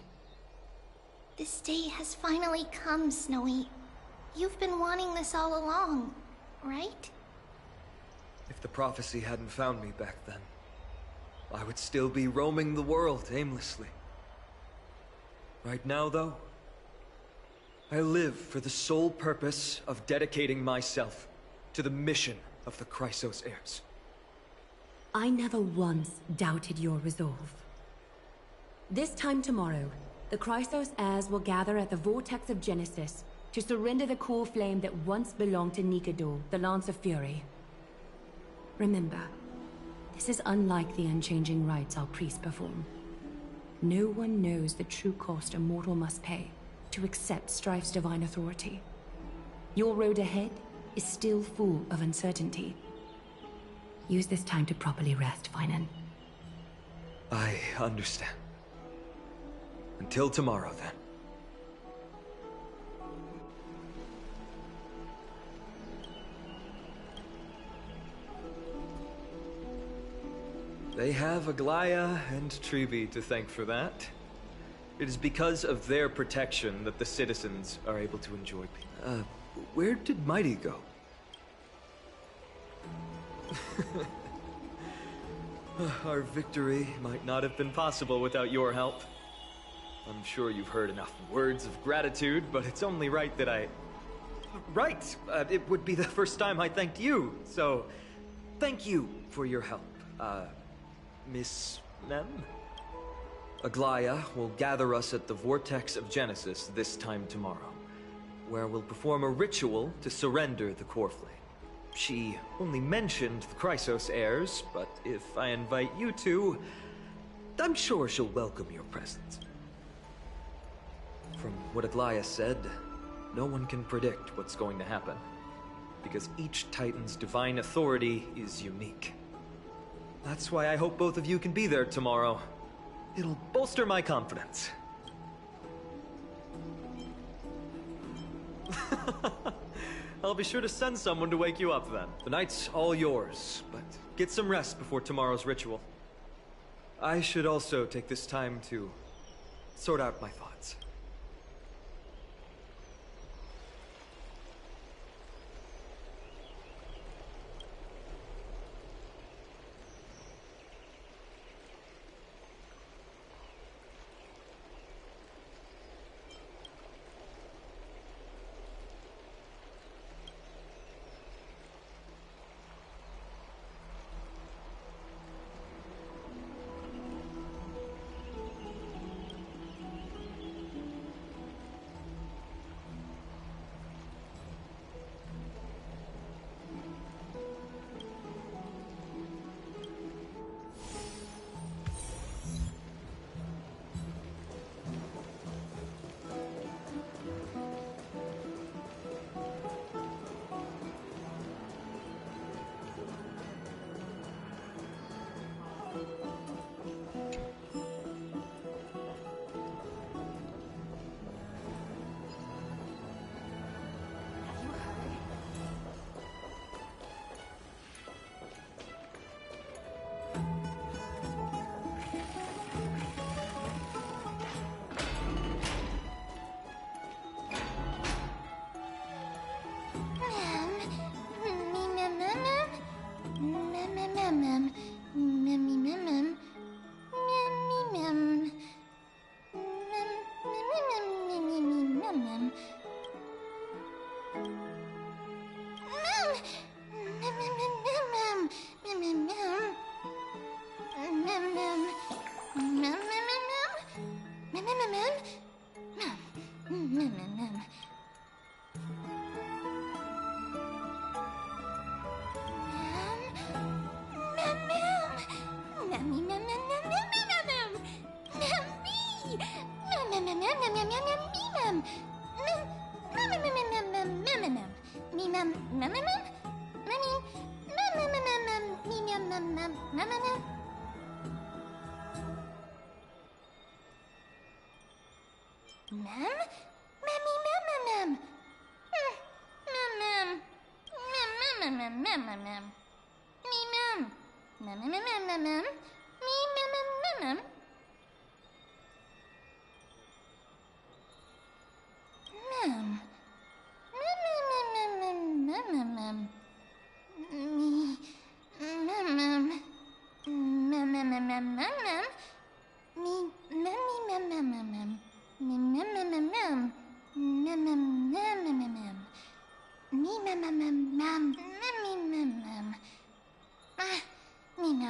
This day has finally come, Snowy. You've been wanting this all along, right? If the prophecy hadn't found me back then, I would still be roaming the world aimlessly. Right now, though, I live for the sole purpose of dedicating myself to the mission of the Chrysos heirs. I never once doubted your resolve. This time tomorrow, the Chrysos heirs will gather at the Vortex of Genesis to surrender the core flame that once belonged to Nikador, the Lance of Fury. Remember, this is unlike the unchanging rites our priests perform. No one knows the true cost a mortal must pay to accept Strife's divine authority. Your road ahead is still full of uncertainty. Use this time to properly rest, Finan. I understand. Until tomorrow, then. They have Aglaya and Trevi to thank for that. It is because of their protection that the citizens are able to enjoy peace. Where did Mighty go? Our victory might not have been possible without your help. I'm sure you've heard enough words of gratitude, but it's only right that I... Right! It would be the first time I thanked you, so... Thank you for your help, Miss Mem? Aglaya will gather us at the Vortex of Genesis this time tomorrow, where we'll perform a ritual to surrender the core flame. She only mentioned the Chrysos heirs, but if I invite you to, I'm sure she'll welcome your presence. From what Aglaya said, no one can predict what's going to happen, because each Titan's divine authority is unique. That's why I hope both of you can be there tomorrow. It'll bolster my confidence. I'll be sure to send someone to wake you up then. The night's all yours, but get some rest before tomorrow's ritual. I should also take this time to sort out my thoughts.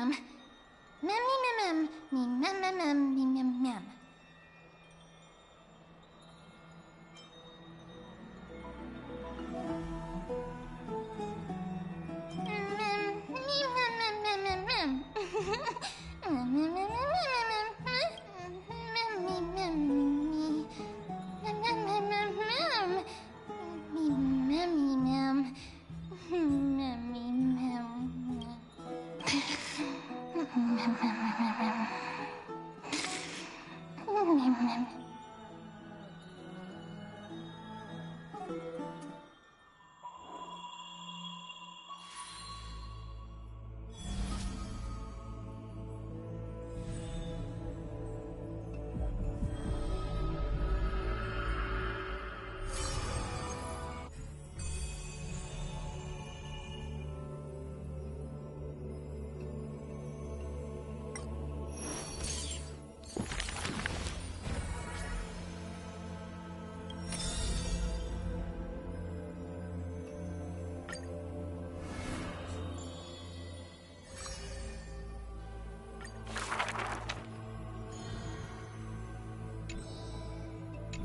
mem. Mem me mem mem mem me mem mem.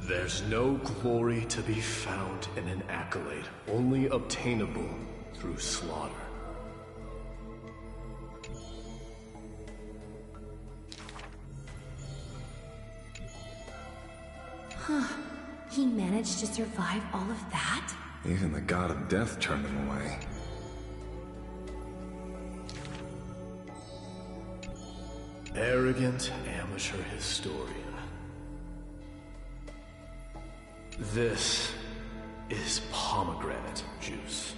There's no glory to be found in an accolade, only obtainable through slaughter. Huh. He managed to survive all of that? Even the god of death turned him away. Arrogant amateur historian. This is pomegranate juice.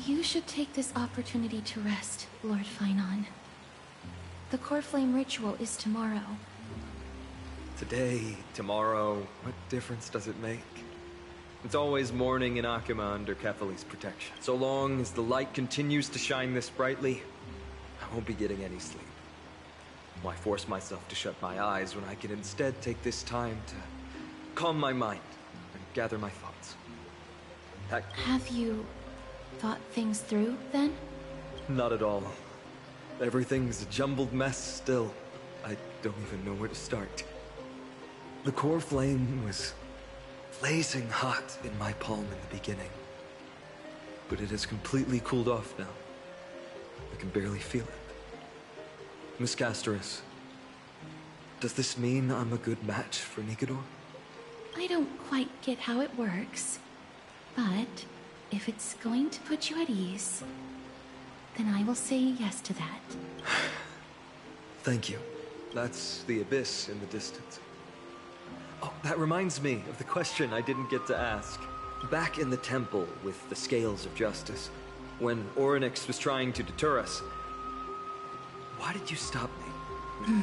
You should take this opportunity to rest, Lord Finon. The core flame ritual is tomorrow. Today, tomorrow, what difference does it make? It's always morning in Akima under Kefali's protection. So long as the light continues to shine this brightly, I won't be getting any sleep. Why force myself to shut my eyes when I can instead take this time to calm my mind and gather my thoughts? Have you thought things through, then? Not at all. Everything's a jumbled mess still. I don't even know where to start. The core flame was blazing hot in my palm in the beginning. But it has completely cooled off now. I can barely feel it. Miss Casterus, does this mean I'm a good match for Nikador? I don't quite get how it works, but if it's going to put you at ease... Then I will say yes to that. Thank you. That's the abyss in the distance. Oh, that reminds me of the question I didn't get to ask. Back in the temple with the scales of justice, when Orynyx was trying to deter us, why did you stop me?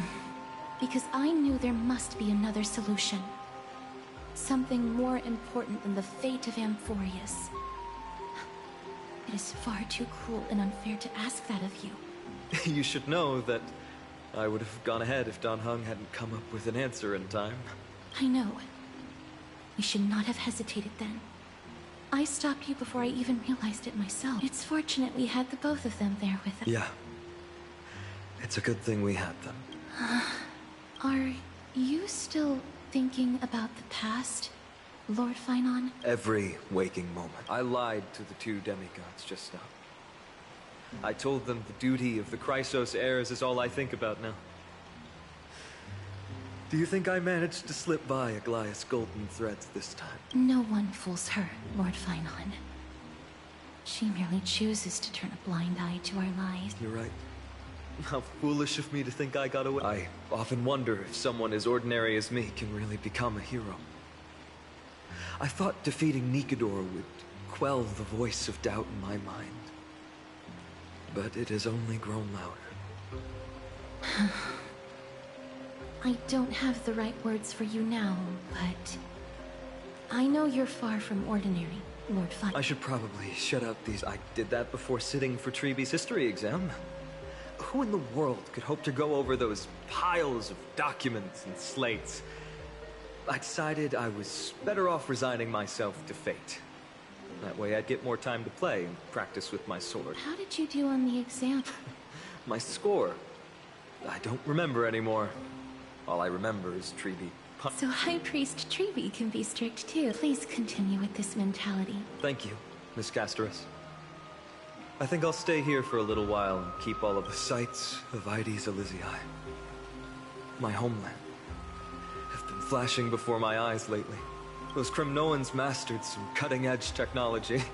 Because I knew there must be another solution. Something more important than the fate of amphoreus. It is far too cruel and unfair to ask that of you. You should know that I would have gone ahead if Dan Heng hadn't come up with an answer in time. I know. You should not have hesitated then. I stopped you before I even realized it myself. It's fortunate we had the both of them there with us. Yeah. It's a good thing we had them. Are you still thinking about the past, Lord Finon? Every waking moment. I lied to the two demigods just now. I told them the duty of the Chrysos heirs is all I think about now. Do you think I managed to slip by Aglaya's golden threads this time? No one fools her, Lord Finon. She merely chooses to turn a blind eye to our lies. You're right. How foolish of me to think I got away. I often wonder if someone as ordinary as me can really become a hero. I thought defeating Nikador would quell the voice of doubt in my mind. But it has only grown louder. I don't have the right words for you now, but I know you're far from ordinary, Lord Finon. I should probably shut out these... I did that before sitting for Treeby's history exam. Who in the world could hope to go over those piles of documents and slates? I decided I was better off resigning myself to fate. That way I'd get more time to play and practice with my sword. How did you do on the exam? My score? I don't remember anymore. All I remember is Treeby. So High Priest Treeby can be strict too. Please continue with this mentality. Thank you, Miss Casterus. I think I'll stay here for a little while and keep all of the sights of Ides Elysiae. My homeland have been flashing before my eyes lately. Those Kremnoans mastered some cutting-edge technology. If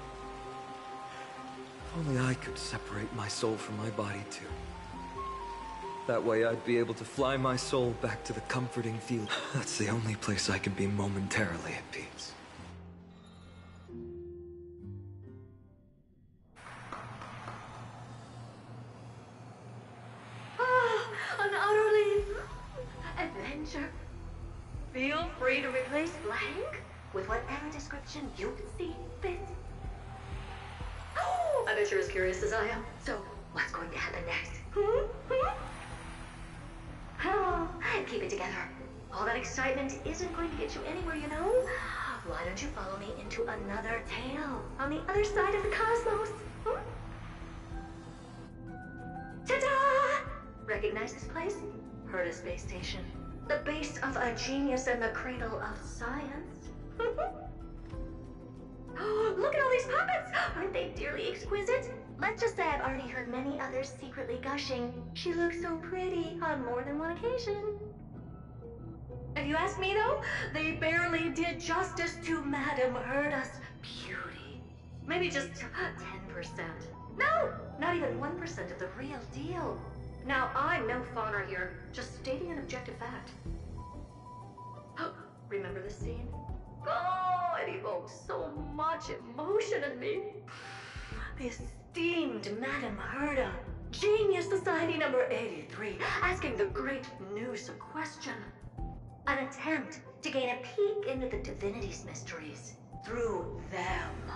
only I could separate my soul from my body too. That way I'd be able to fly my soul back to the comforting field. That's the only place I can be momentarily at peace. An utterly adventure. Feel free to replace blank with whatever description you see fit. I bet you're as curious as I am. So, what's going to happen next? Oh, keep it together. All that excitement isn't going to get you anywhere, you know? Why don't you follow me into another tale on the other side of the cosmos? Ta-da! Recognize this place? Heard a space station. The base of a genius and the cradle of science. Oh, look at all these puppets! Aren't they dearly exquisite? Let's just say I've already heard many others secretly gushing. She looks so pretty on more than one occasion. If you ask me though, they barely did justice to Madame Herda's beauty. Maybe just 10%. No, not even 1% of the real deal. Now, I'm no fawner here, just stating an objective fact. Remember this scene? Oh, it evoked so much emotion in me. The esteemed Madame Herda, Genius Society number 83, asking the great Noose a question. An attempt to gain a peek into the divinity's mysteries through them.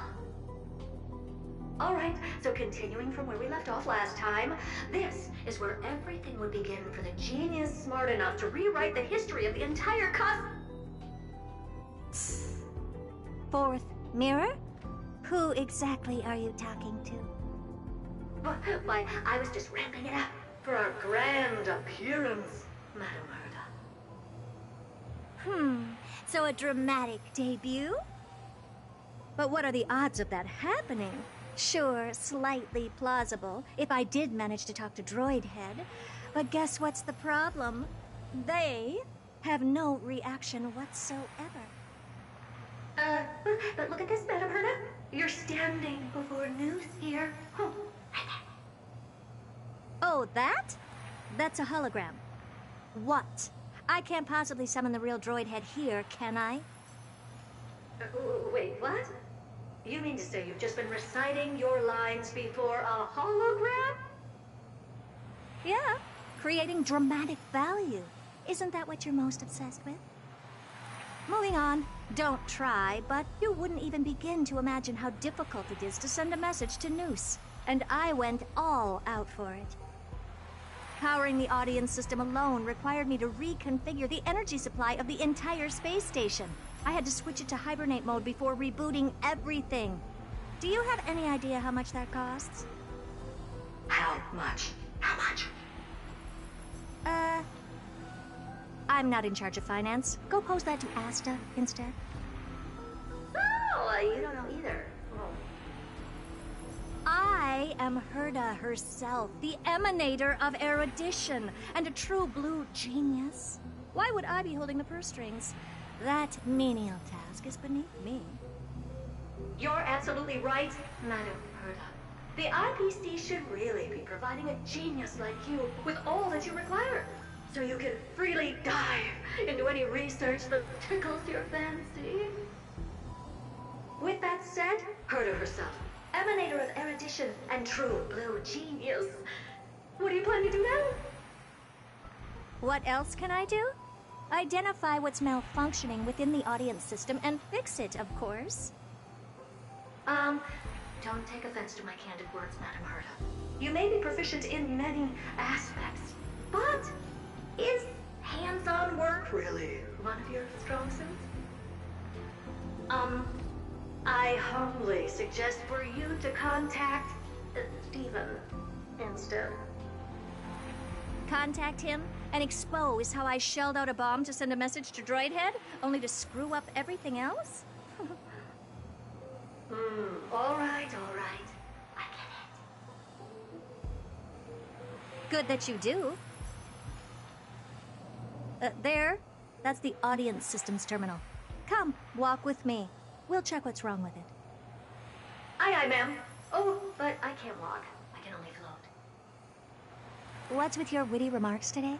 Alright, so continuing from where we left off last time, this is where everything would begin for the genius smart enough to rewrite the history of the entire Fourth mirror? Who exactly are you talking to? Why, I was just ramping it up for our grand appearance, Madame Herda. So a dramatic debut? But what are the odds of that happening? Sure, slightly plausible, if I did manage to talk to Droid Head. But guess what's the problem? They have no reaction whatsoever. But look at this, Madame Herda. You're standing before Noose here. Right there. Oh, that? That's a hologram. What? I can't possibly summon the real droid head here, can I? Wait, what? You mean to say you've just been reciting your lines before a hologram? Yeah, creating dramatic value. Isn't that what you're most obsessed with? Moving on. Don't try, but you wouldn't even begin to imagine how difficult it is to send a message to Noose. And I went all out for it. Powering the audience system alone required me to reconfigure the energy supply of the entire space station. I had to switch it to hibernate mode before rebooting everything. Do you have any idea how much that costs? How much? How much? I'm not in charge of finance. Go pose that to Asta instead. Oh, you don't know either. I am Herda herself, the emanator of erudition, and a true blue genius. Why would I be holding the purse strings? That menial task is beneath me. You're absolutely right, Madam Herda. The IPC should really be providing a genius like you with all that you require, so you can freely dive into any research that tickles your fancy. With that said, Herda herself, emanator of erudition and true blue genius. What do you plan to do now? What else can I do? Identify what's malfunctioning within the audience system and fix it, of course. Don't take offense to my candid words, Madam Herda. You may be proficient in many aspects, but is hands-on work really one of your strong suits? I humbly suggest for you to contact Steven instead. Contact him and expose how I shelled out a bomb to send a message to Droidhead, only to screw up everything else? All right. I get it. Good that you do. There. That's the audience systems terminal. Come, walk with me. We'll check what's wrong with it. Aye, ma'am. Oh, but I can't walk. I can only float. What's with your witty remarks today?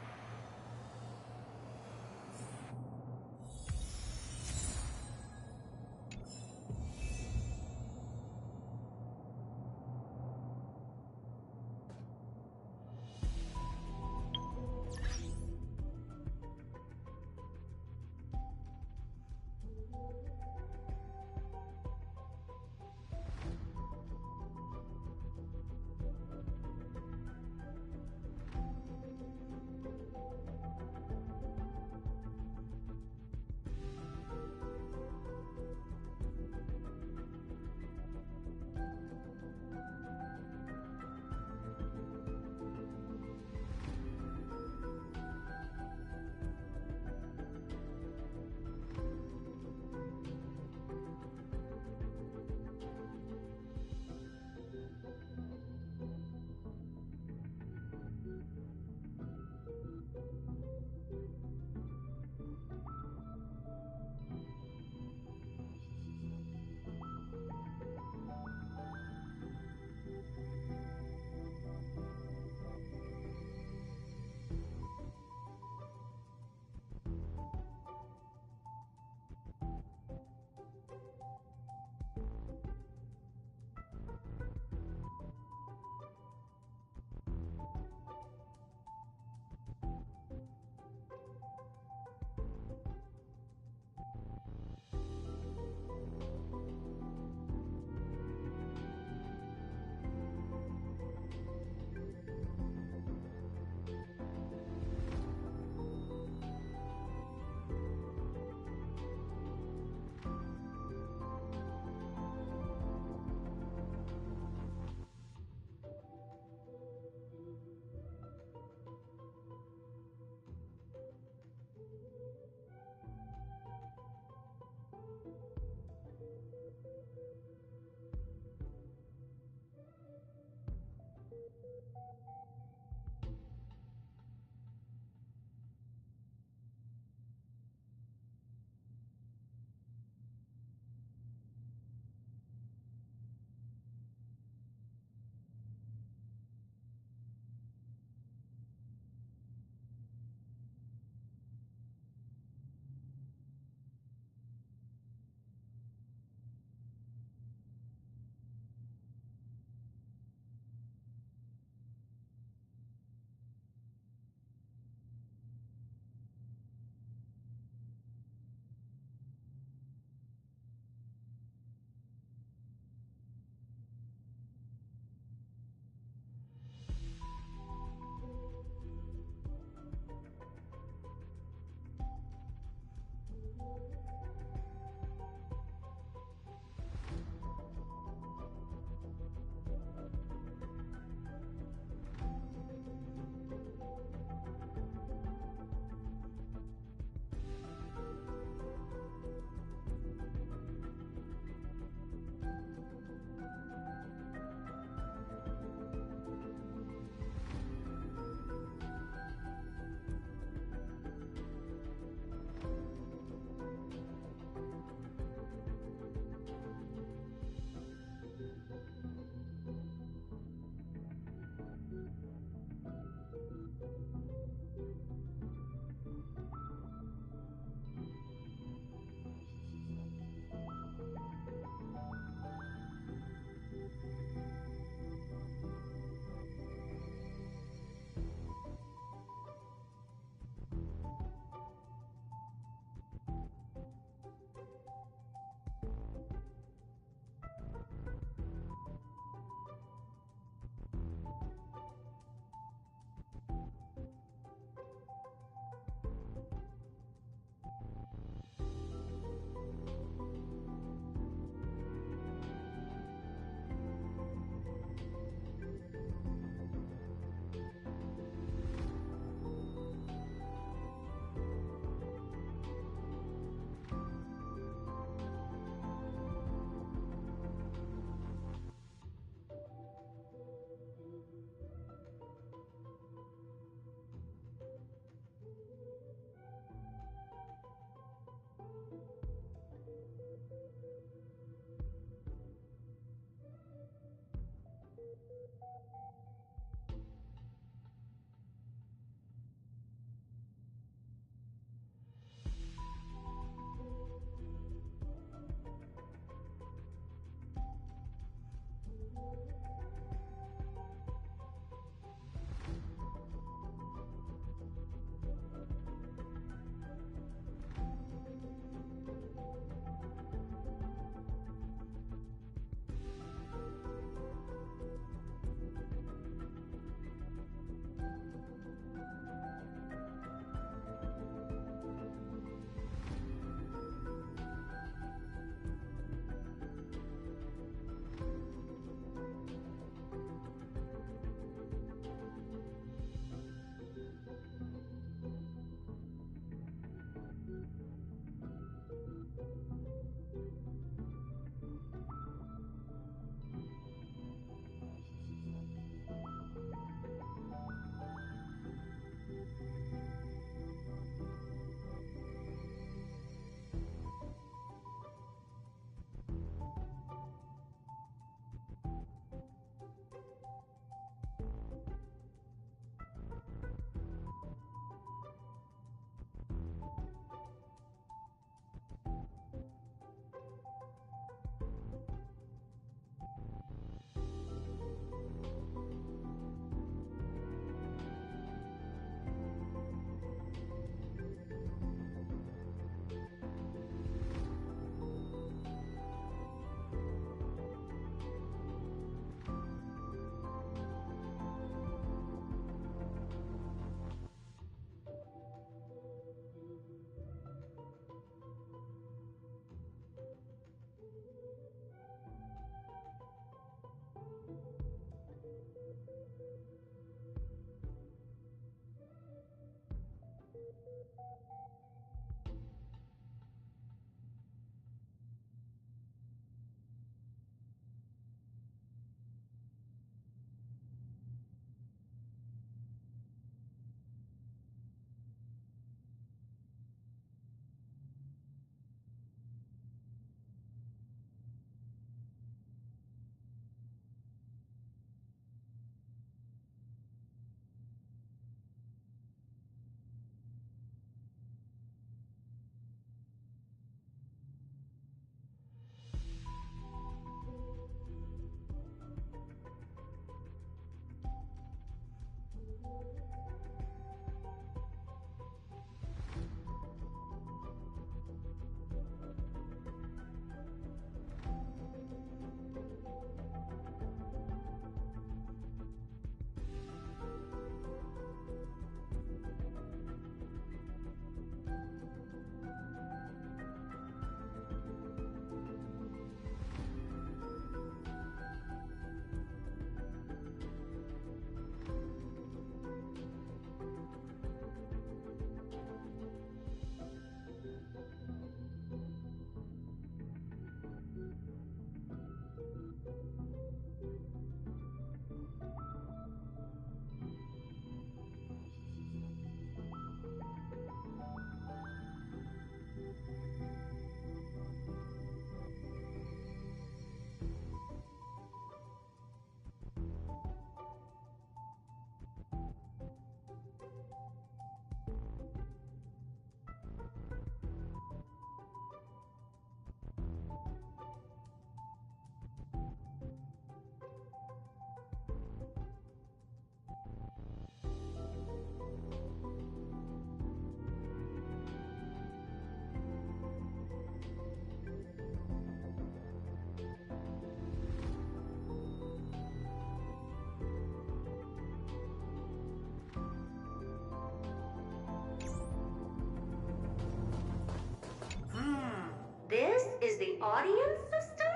This is the audience system?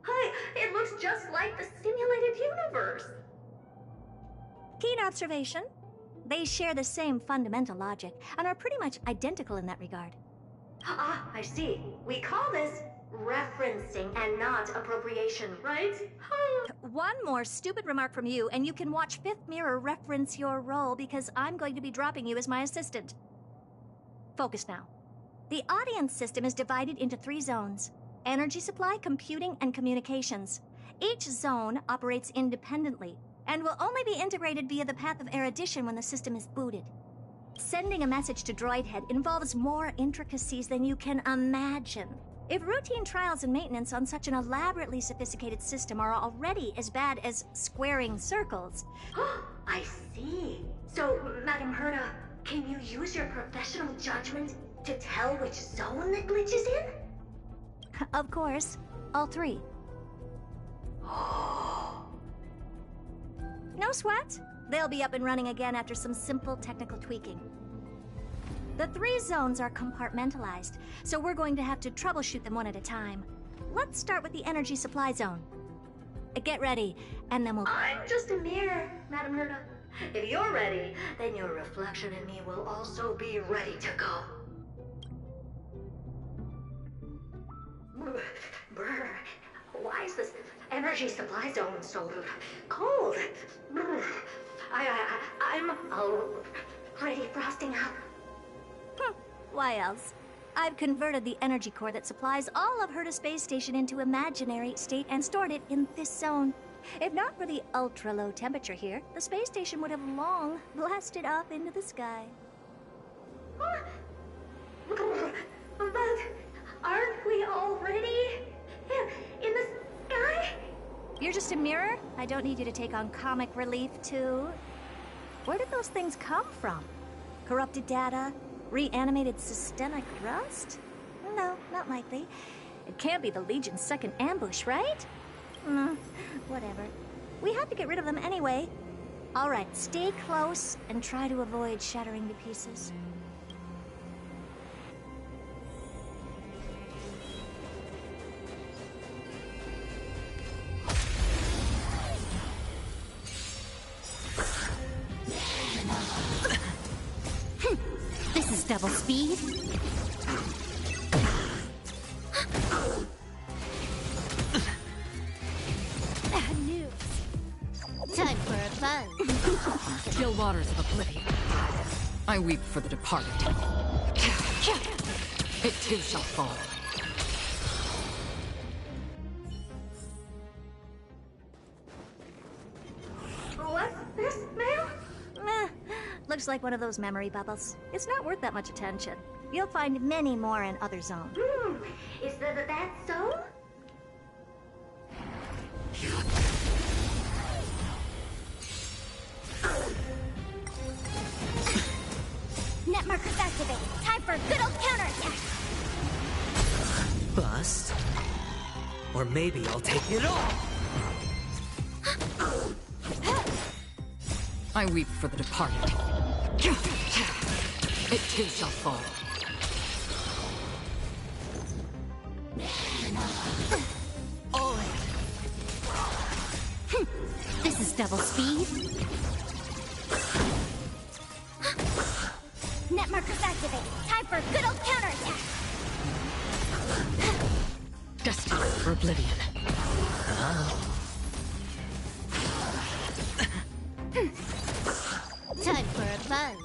Hi, it looks just like the simulated universe. Keen observation. They share the same fundamental logic and are pretty much identical in that regard. Ah, I see. We call this referencing and not appropriation, right? One more stupid remark from you, and you can watch Fifth Mirror reference your role because I'm going to be dropping you as my assistant. Focus now. The audience system is divided into 3 zones: energy supply, computing, and communications. Each zone operates independently and will only be integrated via the path of erudition when the system is booted. Sending a message to Droid Head involves more intricacies than you can imagine. If routine trials and maintenance on such an elaborately sophisticated system are already as bad as squaring circles... I see. So, Madam Herta, can you use your professional judgment to tell which zone the glitch is in? Of course. All three. No sweat. They'll be up and running again after some simple technical tweaking. The 3 zones are compartmentalized, so we're going to have to troubleshoot them one at a time. Let's start with the energy supply zone. Get ready, and then we'll... I'm just a mirror, Madam Herta. If you're ready, then your reflection in me will also be ready to go. Brr, why is this energy supply zone so cold? Brr, I'm already frosting up. Why else? I've converted the energy core that supplies all of Herta Space Station into imaginary state and stored it in this zone. If not for the ultra-low temperature here, the space station would have long blasted up into the sky. But aren't we already in the sky? You're just a mirror? I don't need you to take on comic relief, too. Where did those things come from? Corrupted data? Reanimated systemic rust? No, not likely. It can't be the Legion's second ambush, right? No, whatever. We have to get rid of them anyway. All right, stay close and try to avoid shattering to pieces. This is double speed. Bad news. Time for a fun. Still waters of oblivion. I weep for the departed. It too shall fall. What's this, ma'am? Meh. Looks like one of those memory bubbles. It's not worth that much attention. You'll find many more in other zones. Is that so? Net markers activated. Time for a good old counterattack. Bust. Or maybe I'll take it all. I weep for the departed. It too shall fall. This is double speed. Net markers activated. Time for a good old counterattack. Destined for oblivion. Time for a fun.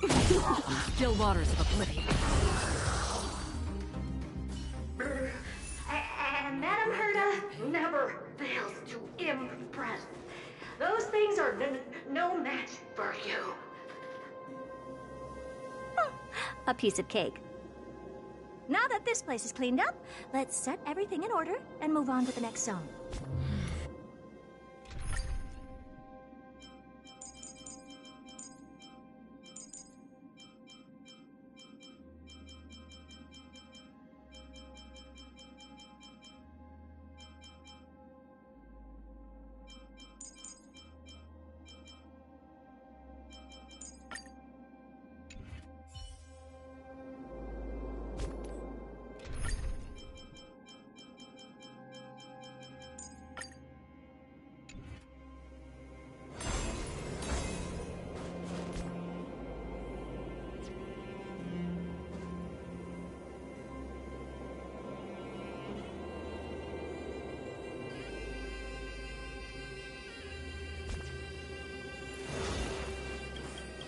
Still waters of oblivion. And Madam Herta never fails to impress. Those things are no match for you. A piece of cake. Now that this place is cleaned up, let's set everything in order and move on to the next zone.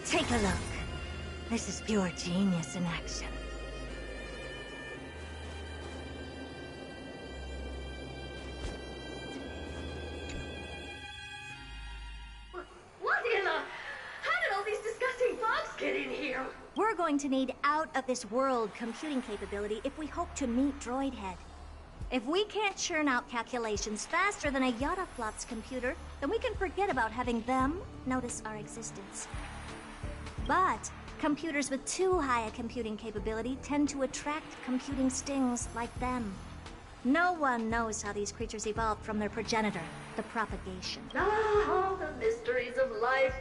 Take a look. This is pure genius in action. We're going to need out-of-this-world computing capability if we hope to meet Droidhead. If we can't churn out calculations faster than a Yottaflop's computer, then we can forget about having them notice our existence. But computers with too high a computing capability tend to attract computing stings like them. No one knows how these creatures evolved from their progenitor, the propagation. Ah, the mysteries of life.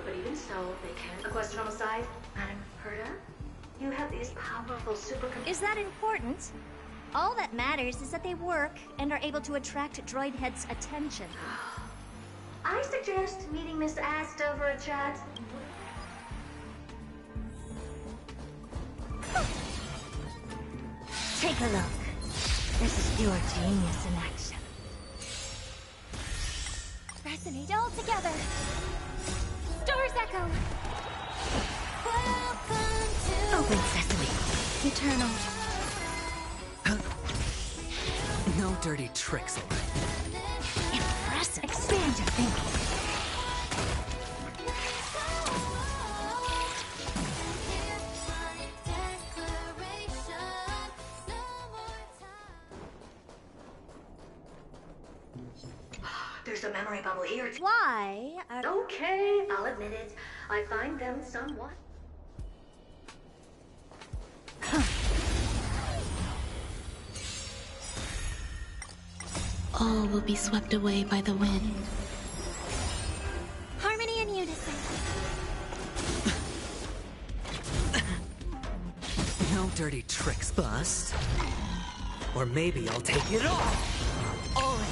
But even so, they can. A question on the side? Madam Herta? You have these powerful supercomputers. Is that important? All that matters is that they work and are able to attract Droidhead's attention. I suggest meeting Miss Asta for a chat. Take a look. This is pure genius in action. Resonate all together. Doors echo. Welcome to Open sesame. Eternal. No dirty tricks. Impressive. Expand your thinking. There's a memory bubble here. Why are... Okay, I'll admit it. I find them somewhat... All will be swept away by the wind. Harmony and unison. No dirty tricks, Bust. Or maybe I'll take it all. All in.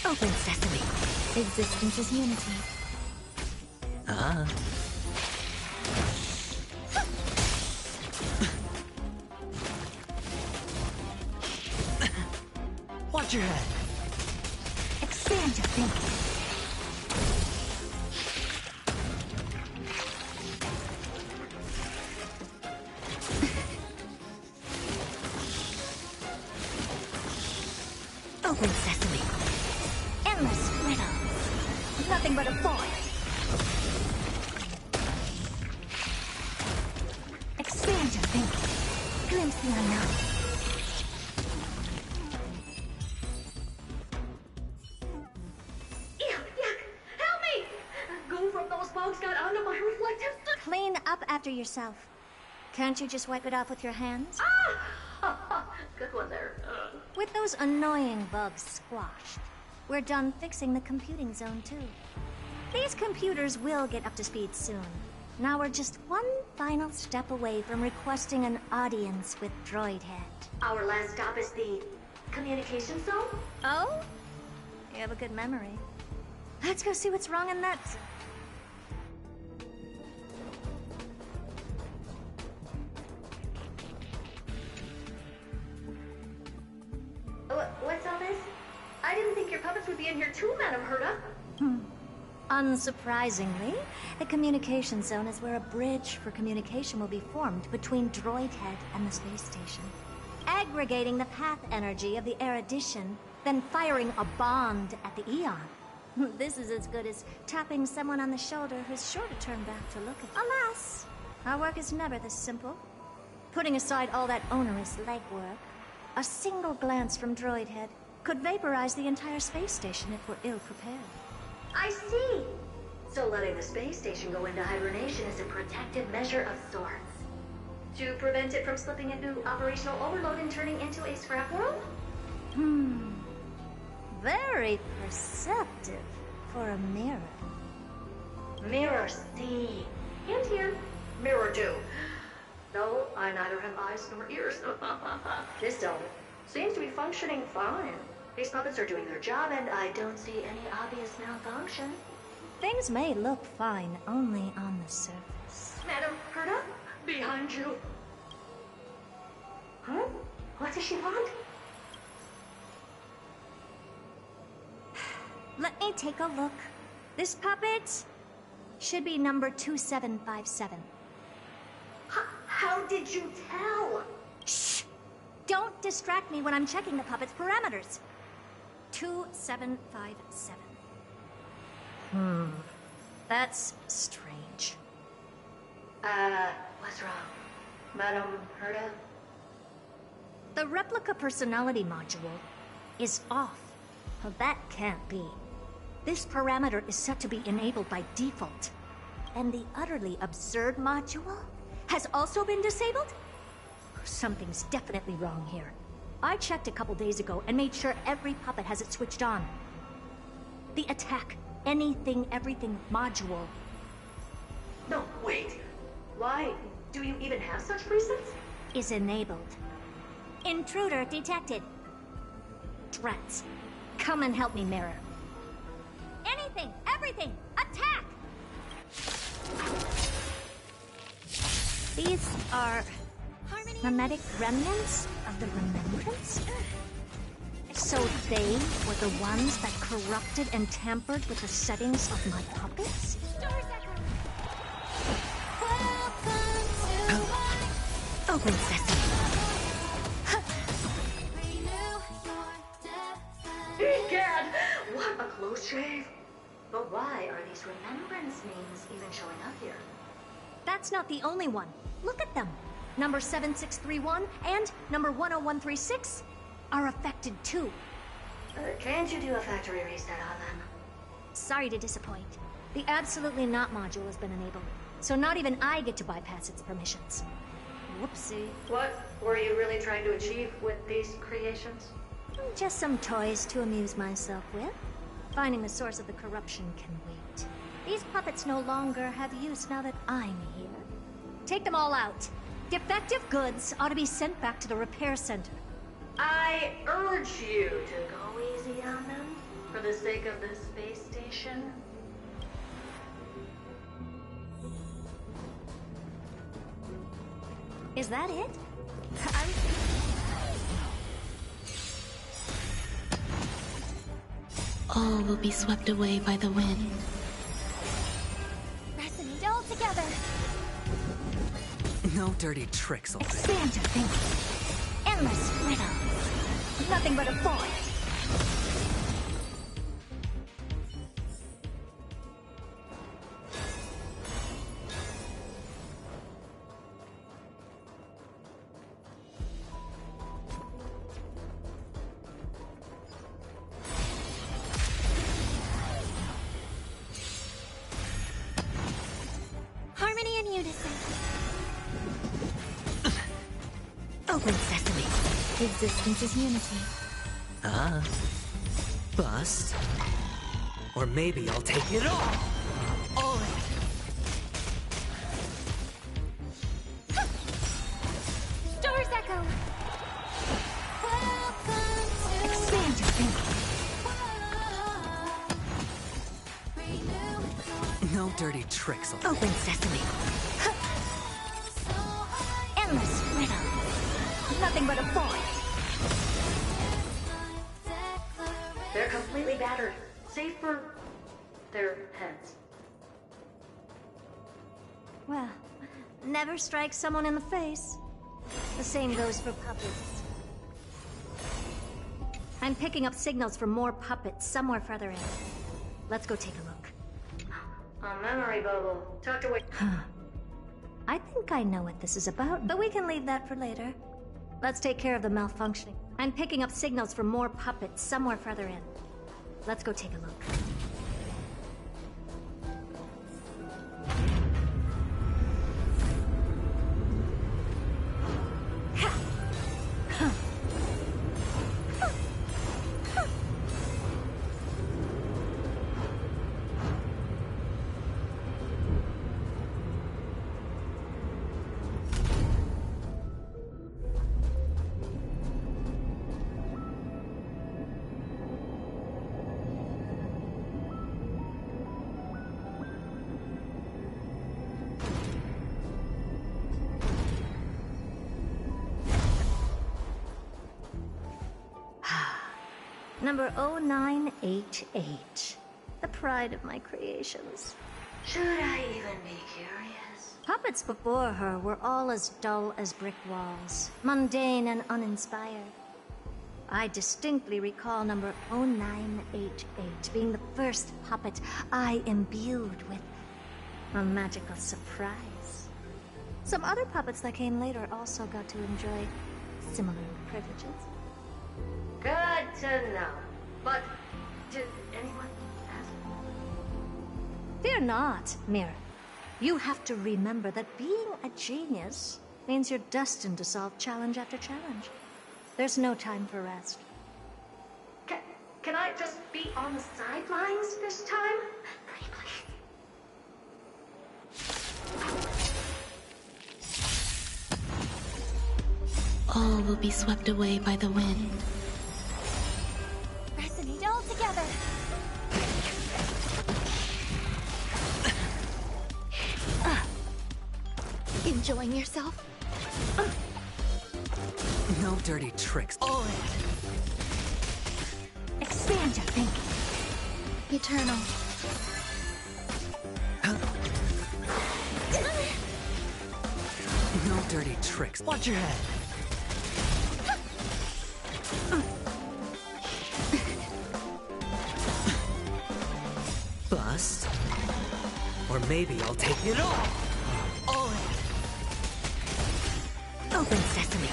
Open sesame. Existence is unity. Ah. Watch your head. Expand your thinking. Open sesame. Endless riddles. Nothing but a void. Expand your thinking. Glimpse the unknown. Clean up after yourself. Can't you just wipe it off with your hands? Ah! Good one there. With those annoying bugs squashed, we're done fixing the computing zone too. These computers will get up to speed soon. Now we're just one final step away from requesting an audience with Droidhead. Our last stop is the communication zone? Oh? You have a good memory. Let's go see what's wrong in that... What's all this? I didn't think your puppets would be in here too, Madam Herta. Unsurprisingly, the communication zone is where a bridge for communication will be formed between Droidhead and the space station. Aggregating the path energy of the erudition, then firing a bond at the Eon. This is as good as tapping someone on the shoulder who's sure to turn back to look at you. Alas, our work is never this simple. Putting aside all that onerous legwork, a single glance from Droidhead could vaporize the entire space station if we're ill-prepared. I see! So letting the space station go into hibernation is a protective measure of sorts. To prevent it from slipping into operational overload and turning into a scrap world? Very perceptive for a mirror. Mirror see. And here. Mirror do. No, I neither have eyes nor ears. This zone seems to be functioning fine. These puppets are doing their job, and I don't see any obvious malfunction. Things may look fine only on the surface. Madam Herta, behind you. Huh? What does she want? Let me take a look. This puppet should be number 2757. How did you tell? Shh! Don't distract me when I'm checking the puppet's parameters. 2757. That's strange. What's wrong? Madam Herda? The replica personality module is off. Well, that can't be. This parameter is set to be enabled by default. And the utterly absurd module has also been disabled? Something's definitely wrong here. I checked a couple days ago and made sure every puppet has it switched on. The attack, anything, everything module. No, wait. Why? Do you even have such presets? Is enabled. Intruder detected. Drats. Come and help me, Mirror. Anything, everything, attack! These are mimetic remnants of the remembrance? So they were the ones that corrupted and tampered with the settings of my puppets? Open sesame. Egad! What a close shave! But why are these remembrance names even showing up here? That's not the only one. Look at them. Number 7631 and number 10136 are affected too. Can't you do a factory reset on them? Sorry to disappoint. The Absolutely Not module has been enabled, so not even I get to bypass its permissions. Whoopsie. What were you really trying to achieve with these creations? Just some toys to amuse myself with. Finding the source of the corruption can wait. These puppets no longer have use now that I'm here. Take them all out. Defective goods ought to be sent back to the repair center. I urge you to go easy on them, for the sake of the space station. Is that it? All will be swept away by the wind. Resonate all together. No dirty tricks, old Expand your thinking. Endless riddle. Nothing but a void. Harmony and unison. Open sesame. Existence is unity. Ah. Bust. Or maybe I'll take it all. All in. Stars echo. Expand your thinking. No dirty tricks, old Open sesame. Endless riddle. Nothing but a void. They're completely battered, save for their heads. Well, never strike someone in the face. The same goes for puppets. I'm picking up signals from more puppets somewhere further in. Let's go take a look. A memory bubble, tucked away. I think I know what this is about, but we can leave that for later. Let's take care of the malfunctioning. I'm picking up signals from more puppets somewhere further in. Let's go take a look. Number 0988. The pride of my creations. Should I even be curious? Puppets before her were all as dull as brick walls, mundane and uninspired. I distinctly recall number 0988 being the first puppet I imbued with a magical surprise. Some other puppets that came later also got to enjoy similar privileges. Good to know. But did anyone ask? Fear not, Mirror. You have to remember that being a genius means you're destined to solve challenge after challenge. There's no time for rest. Can I just be on the sidelines this time? Pretty please. All will be swept away by the wind. Resonate all together. Enjoying yourself? No dirty tricks. All in. Expand your thinking. Eternal. No dirty tricks. Watch your head. Bust. Or maybe I'll take it all. All in. Open sesame.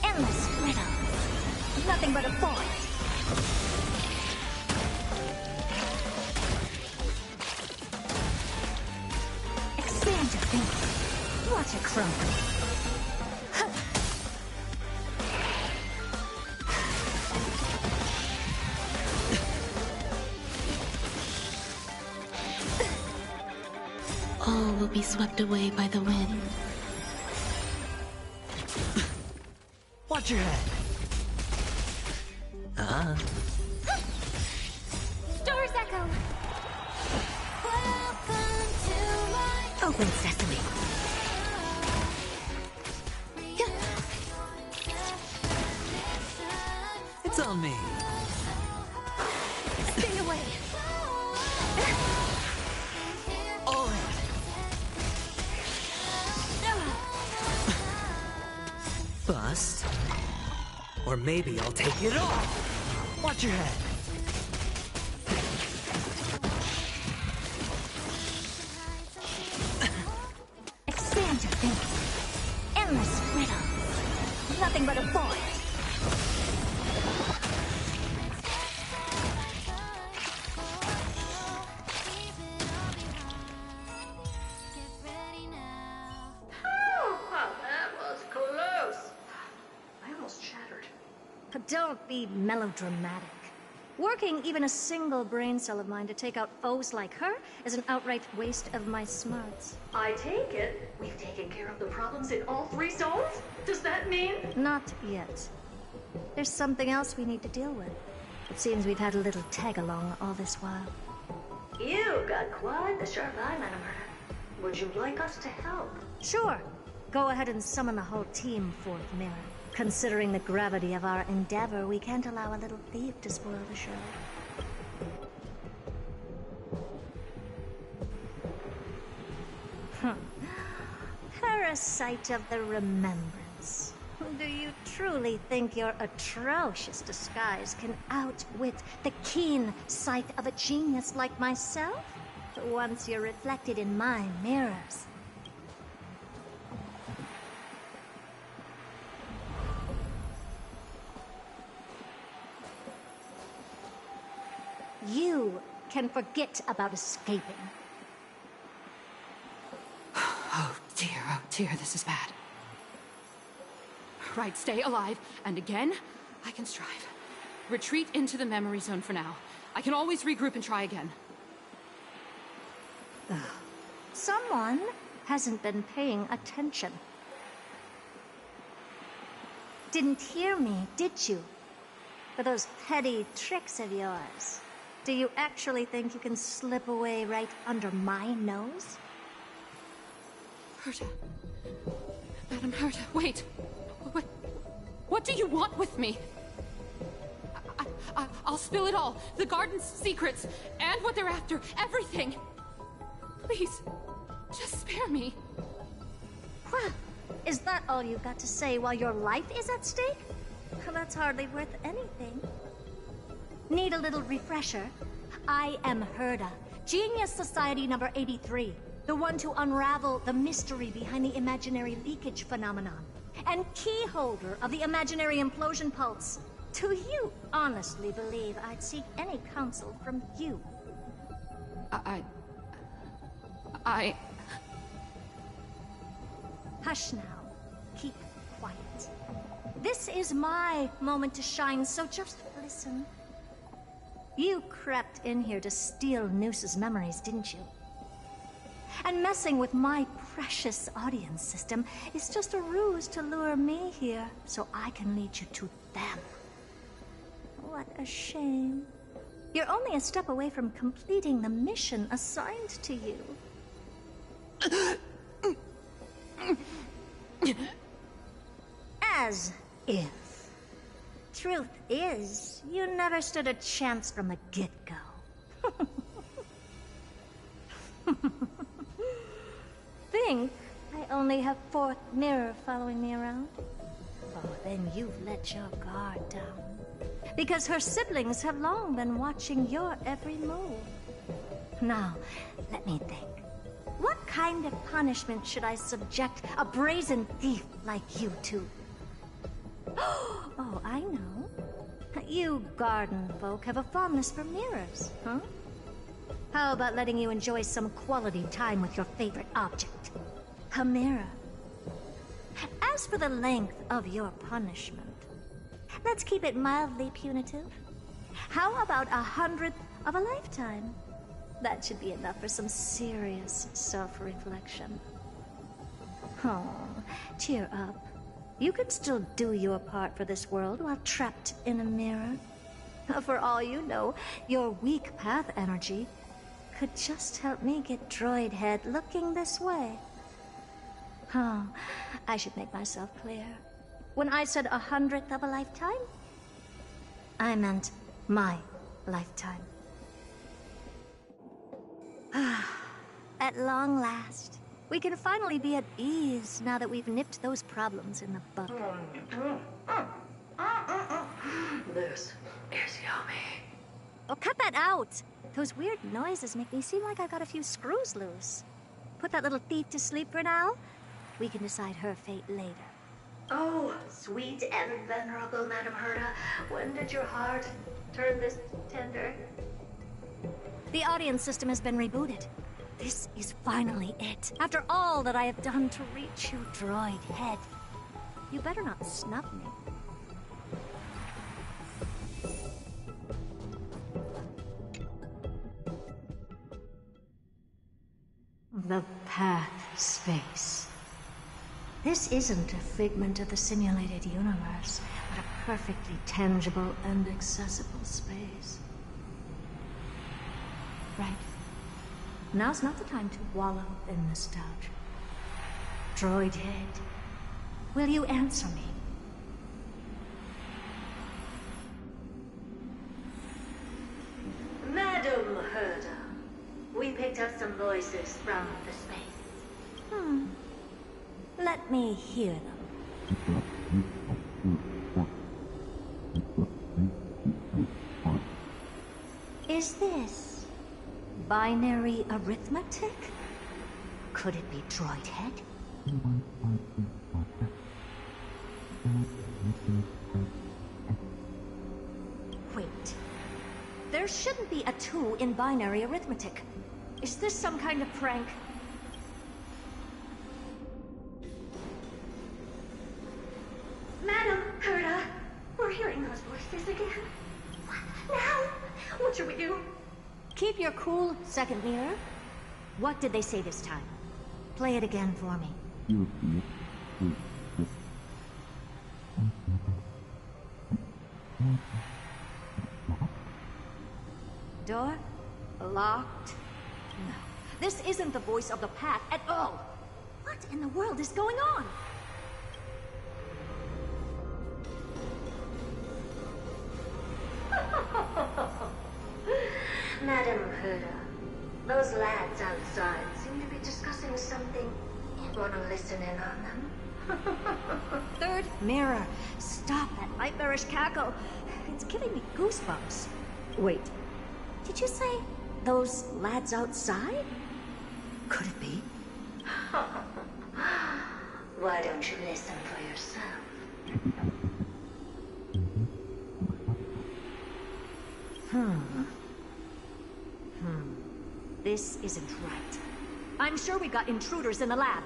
Endless riddles. Nothing but a void. Expand your thinking. Watch it crumble. All will be swept away by the wind. Watch your head. Stars echo. Welcome to my Open sesame. It's on me. stay away. All in. Bust. Or maybe I'll take it all. Watch your head. Expand your thinking. Endless riddles. Nothing but a void. Don't be melodramatic. Working even a single brain cell of mine to take out foes like her is an outright waste of my smarts. I take it we've taken care of the problems in all 3 zones? Does that mean? Not yet. There's something else we need to deal with. It seems we've had a little tag-along all this while. You've got quite the sharp eye, Madam Herta. Would you like us to help? Sure. Go ahead and summon the whole team forth, Mirror. Considering the gravity of our endeavor, we can't allow a little thief to spoil the show. Parasite of the Remembrance. Do you truly think your atrocious disguise can outwit the keen sight of a genius like myself? Once you're reflected in my mirrors. You can forget about escaping. Oh dear, this is bad. Right, stay alive, and again, I can strive. Retreat into the memory zone for now. I can always regroup and try again. Someone hasn't been paying attention. Didn't hear me, did you? For those petty tricks of yours. Do you actually think you can slip away right under my nose? Herta. Madam Herta, wait. What do you want with me? I'll spill it all. The garden's secrets, and what they're after. Everything. Please, just spare me. Huh. Is that all you've got to say while your life is at stake? Well, that's hardly worth anything. Need a little refresher? I am Herta, Genius Society number 83. The one to unravel the mystery behind the imaginary leakage phenomenon. And key holder of the imaginary implosion pulse. Do you honestly believe I'd seek any counsel from you? Hush now. Keep quiet. This is my moment to shine, so just listen. You crept in here to steal Noose's memories, didn't you? And messing with my precious audience system is just a ruse to lure me here so I can lead you to them. What a shame. You're only a step away from completing the mission assigned to you. As if. Truth is, you never stood a chance from the get-go. Think I only have fourth mirror following me around? Oh, then you've let your guard down. Because her siblings have long been watching your every move. Now, let me think. What kind of punishment should I subject a brazen thief like you to? Oh, I know. You garden folk have a fondness for mirrors, huh? How about letting you enjoy some quality time with your favorite object? A mirror. As for the length of your punishment, let's keep it mildly punitive. How about 100th of a lifetime? That should be enough for some serious self-reflection. Oh, cheer up. You can still do your part for this world while trapped in a mirror. For all you know, your weak path energy could just help me get Droid Head looking this way. Oh, I should make myself clear. When I said 100th of a lifetime, I meant my lifetime. At long last, we can finally be at ease now that we've nipped those problems in the bud. This is yummy. Oh, cut that out! Those weird noises make me seem like I've got a few screws loose. Put that little thief to sleep for now. We can decide her fate later. Oh, sweet and venerable Madam Herta, when did your heart turn this tender? The audience system has been rebooted. This is finally it. After all that I have done to reach you, Droid Head. You better not snub me. The path space. This isn't a figment of the simulated universe, but a perfectly tangible and accessible space. Right. Now's not the time to wallow in nostalgia. Droid Head, will you answer me? Madam Herta, we picked up some voices from the space. Let me hear them. Is this binary arithmetic? Could it be Droid Head? Wait. There shouldn't be a 2 in binary arithmetic. Is this some kind of prank? Madam Herta, we're hearing those voices again. What now? What should we do? Keep your cool, second mirror. What did they say this time? Play it again for me. Door? Locked? No. This isn't the voice of the path at all. What in the world is going on? Madam Herta, those lads outside seem to be discussing something. You want to listen in on them? Third mirror. Stop that nightmarish cackle. It's giving me goosebumps. Wait. Did you say those lads outside? Could it be? Why don't you listen for yourself? This isn't right. I'm sure we got intruders in the lab.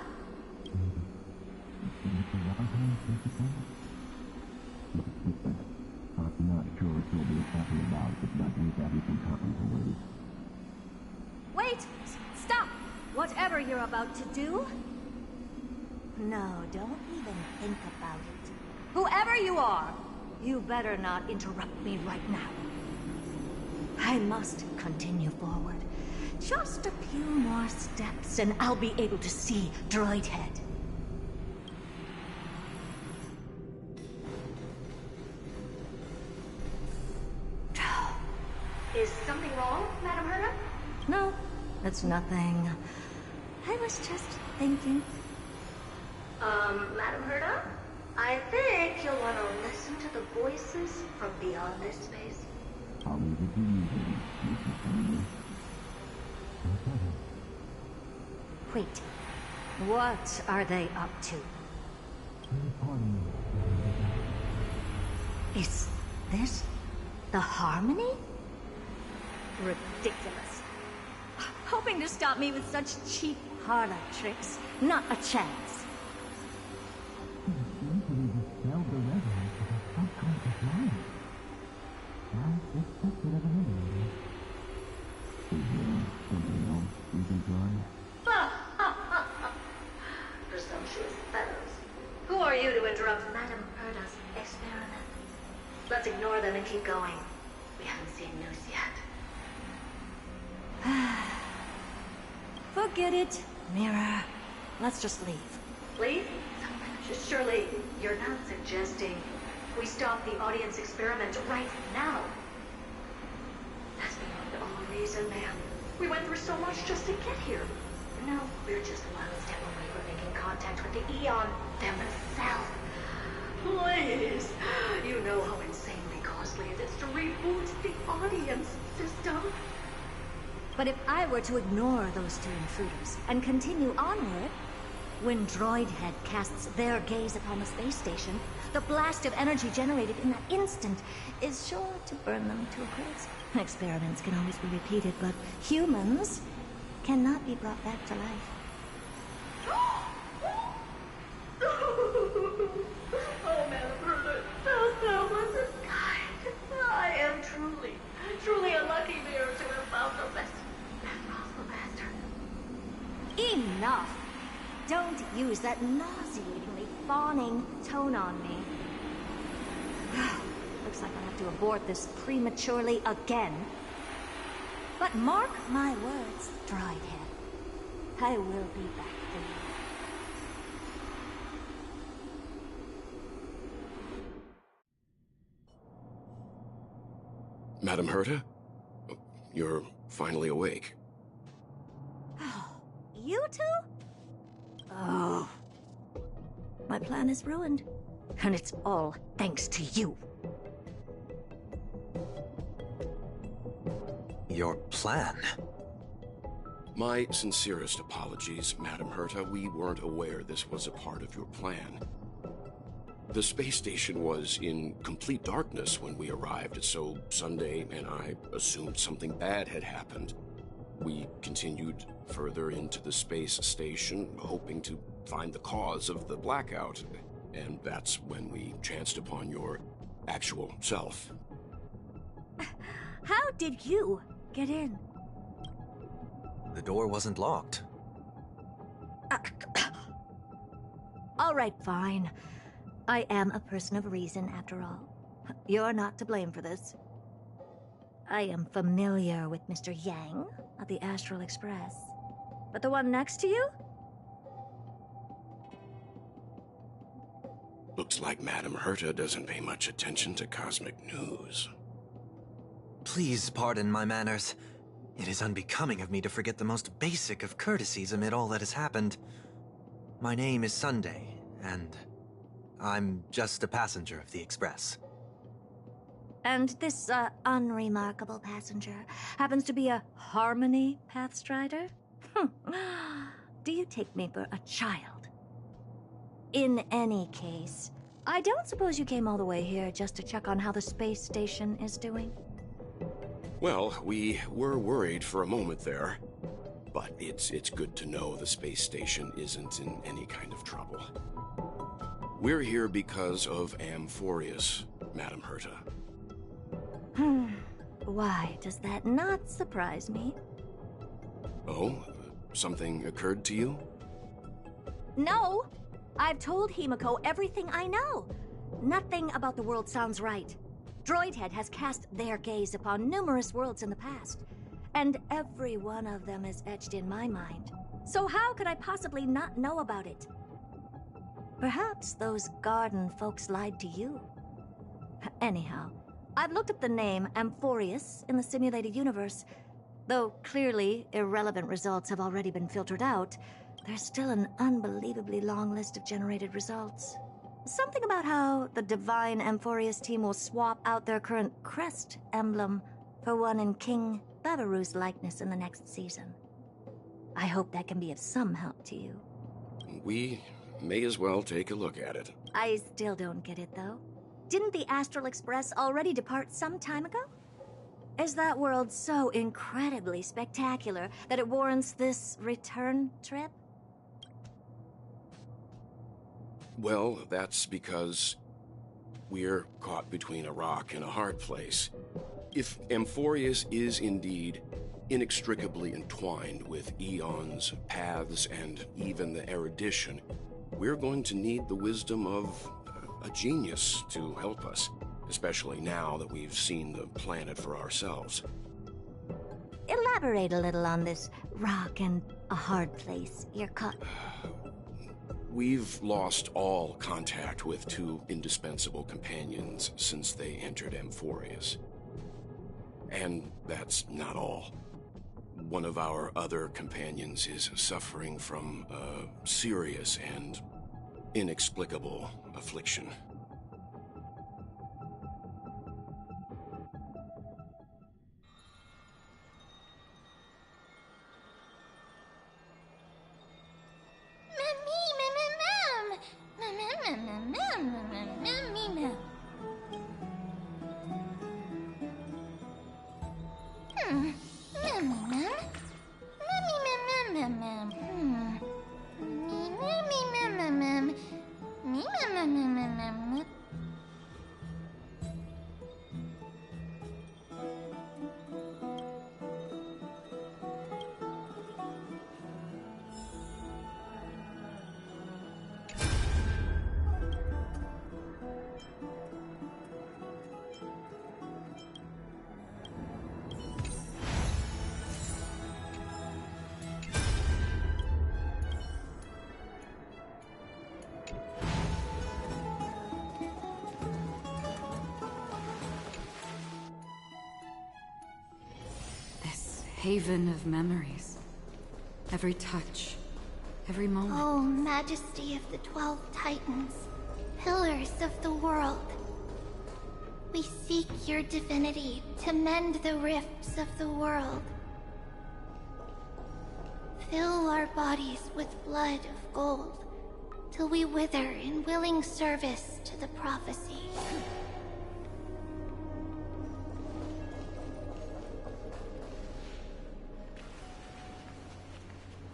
Wait! Stop! Whatever you're about to do... No, don't even think about it. Whoever you are, you better not interrupt me right now. I must continue forward. Just a few more steps and I'll be able to see Droid Head. Is something wrong, Madam Herta? No, it's nothing. I was just thinking. Madam Herta? I think you'll want to listen to the voices from beyond this space. Wait, what are they up to? Is this the Harmony? Ridiculous. Hoping to stop me with such cheap parlor tricks. Not a chance. Presumptuous fellows. Who are you to interrupt Madam Herta's experiment? Let's ignore them and keep going. We haven't seen news yet. Forget it, Mirror. Let's just leave. Leave? Surely you're not suggesting we stop the audience experiment right now? That's beyond all reason, ma'am. We went through so much just to get here. No, we're just one step away from making contact with the Eon themselves. Please! You know how insanely costly it is to reboot the audience system. But if I were to ignore those two intruders and continue onward, when Droid Head casts their gaze upon the space station, the blast of energy generated in that instant is sure to burn them to a crisp. Experiments can always be repeated, but humans cannot be brought back to life. Oh, Madam Herta, that wasn't kind. I am truly a lucky mirror to have found the best possible master. Enough! Don't use that nauseatingly fawning tone on me. Looks like I have to abort this prematurely again. But mark my words, Droid Head. I will be back for you. Madam Herta? You're finally awake. You two? Oh. My plan is ruined. And it's all thanks to you. Your plan? My sincerest apologies, Madam Herta. We weren't aware this was a part of your plan. The space station was in complete darkness when we arrived, so Sunday and I assumed something bad had happened. We continued further into the space station, hoping to find the cause of the blackout, and that's when we chanced upon your actual self. How did you get in? The door wasn't locked. All right, fine. I am a person of reason, after all. You're not to blame for this. I am familiar with Mr. Yang of the Astral Express. But the one next to you? Looks like Madam Herta doesn't pay much attention to cosmic news. Please pardon my manners. It is unbecoming of me to forget the most basic of courtesies amid all that has happened. My name is Sunday, and I'm just a passenger of the Express. And this, unremarkable passenger happens to be a Harmony Pathstrider? Do you take me for a child? In any case, I don't suppose you came all the way here just to check on how the space station is doing? Well, we were worried for a moment there. But it's good to know the space station isn't in any kind of trouble. We're here because of amphoreus, Madam Herta. Why does that not surprise me? Oh? Something occurred to you? No! I've told Himiko everything I know. Nothing about the world sounds right. Droidhead has cast their gaze upon numerous worlds in the past, and every one of them is etched in my mind. So how could I possibly not know about it? Perhaps those garden folks lied to you. Anyhow, I've looked up the name amphoreus in the simulated universe. Though clearly irrelevant results have already been filtered out, there's still an unbelievably long list of generated results. Something about how the divine amphoreus team will swap out their current crest emblem for one in King Babaru's likeness in the next season. I hope that can be of some help to you. We may as well take a look at it. I still don't get it, though. Didn't the Astral Express already depart some time ago? Is that world so incredibly spectacular that it warrants this return trip? Well, that's because we're caught between a rock and a hard place. If amphoreus is indeed inextricably entwined with eons, paths, and even the erudition, we're going to need the wisdom of a genius to help us, especially now that we've seen the planet for ourselves. Elaborate a little on this rock and a hard place you're caught. We've lost all contact with two indispensable companions since they entered amphoreus. And that's not all. One of our other companions is suffering from a serious and inexplicable affliction. Haven of memories. Every touch, every moment. Oh, Majesty of the 12 Titans, pillars of the world. We seek your divinity to mend the rifts of the world. Fill our bodies with blood of gold, till we wither in willing service to the prophecy.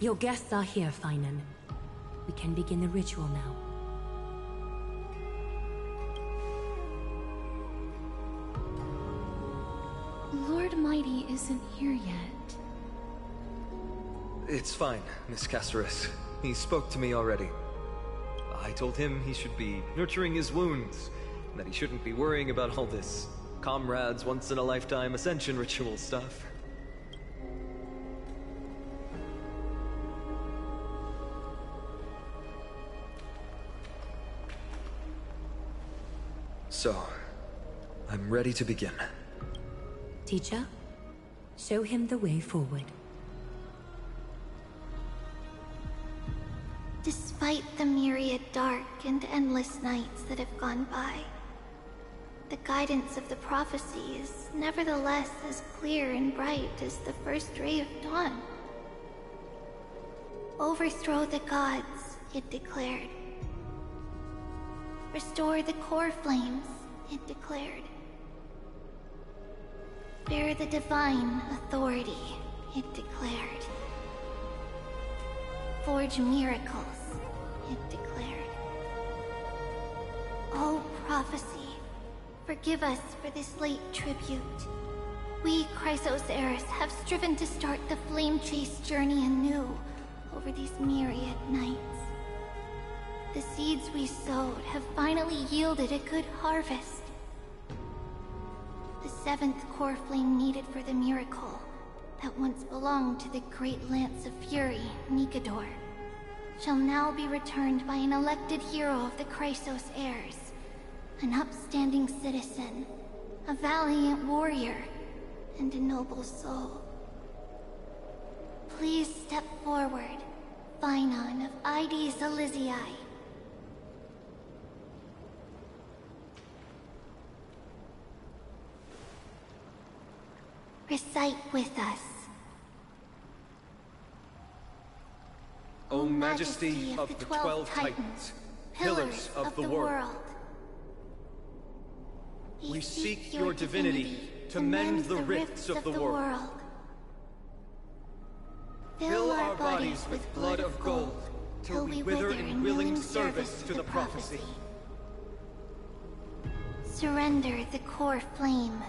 Your guests are here, Finan. We can begin the ritual now. Lord Mighty isn't here yet. It's fine, Miss Casterus. He spoke to me already. I told him he should be nurturing his wounds, and that he shouldn't be worrying about all this comrades once-in-a-lifetime ascension ritual stuff. So, I'm ready to begin. Teacher, show him the way forward. Despite the myriad dark and endless nights that have gone by, the guidance of the prophecy is nevertheless as clear and bright as the first ray of dawn. Overthrow the gods, it declared. Restore the core flames, it declared. Bear the divine authority, it declared. Forge miracles, it declared. Oh, prophecy, forgive us for this late tribute. We, Chrysos heirs, have striven to start the flame chase journey anew over these myriad nights. The seeds we sowed have finally yielded a good harvest. The seventh core flame needed for the miracle that once belonged to the great Lance of Fury, Nikador, shall now be returned by an elected hero of the Chrysos heirs, an upstanding citizen, a valiant warrior, and a noble soul. Please step forward, Phynon of Ides Elysiae. Recite with us. O Majesty of the 12 Titans, pillars of the world, we seek your divinity to mend the rifts of the world. Fill our bodies with blood of gold, till we wither in willing service to the prophecy. Surrender the core flame,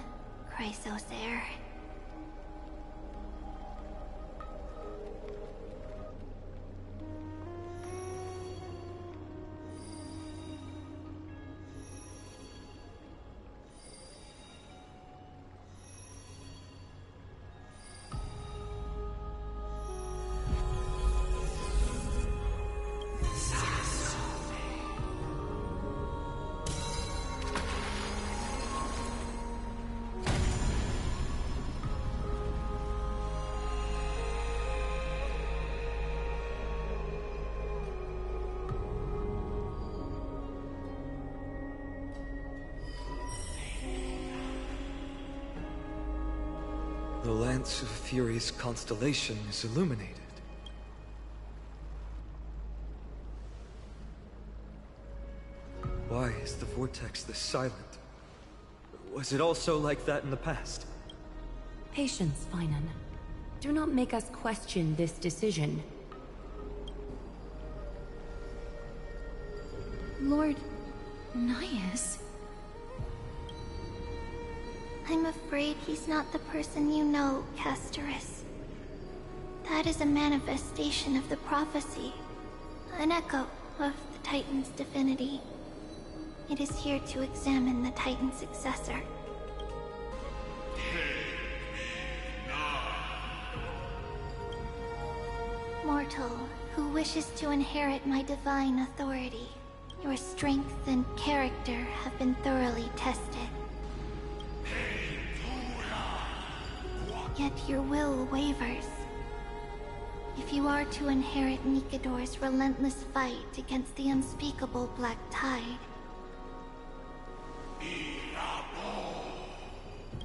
Chrysos heir. The Lance of Fury's constellation is illuminated. Why is the vortex this silent? Was it also like that in the past? Patience, Phynon. Do not make us question this decision. Lord Naius? I'm afraid he's not the person you know, Castorus. That is a manifestation of the prophecy, an echo of the Titan's divinity. It is here to examine the Titan's successor. Mortal, who wishes to inherit my divine authority, your strength and character have been thoroughly tested. Yet your will wavers. If you are to inherit Nikador's relentless fight against the unspeakable Black Tide,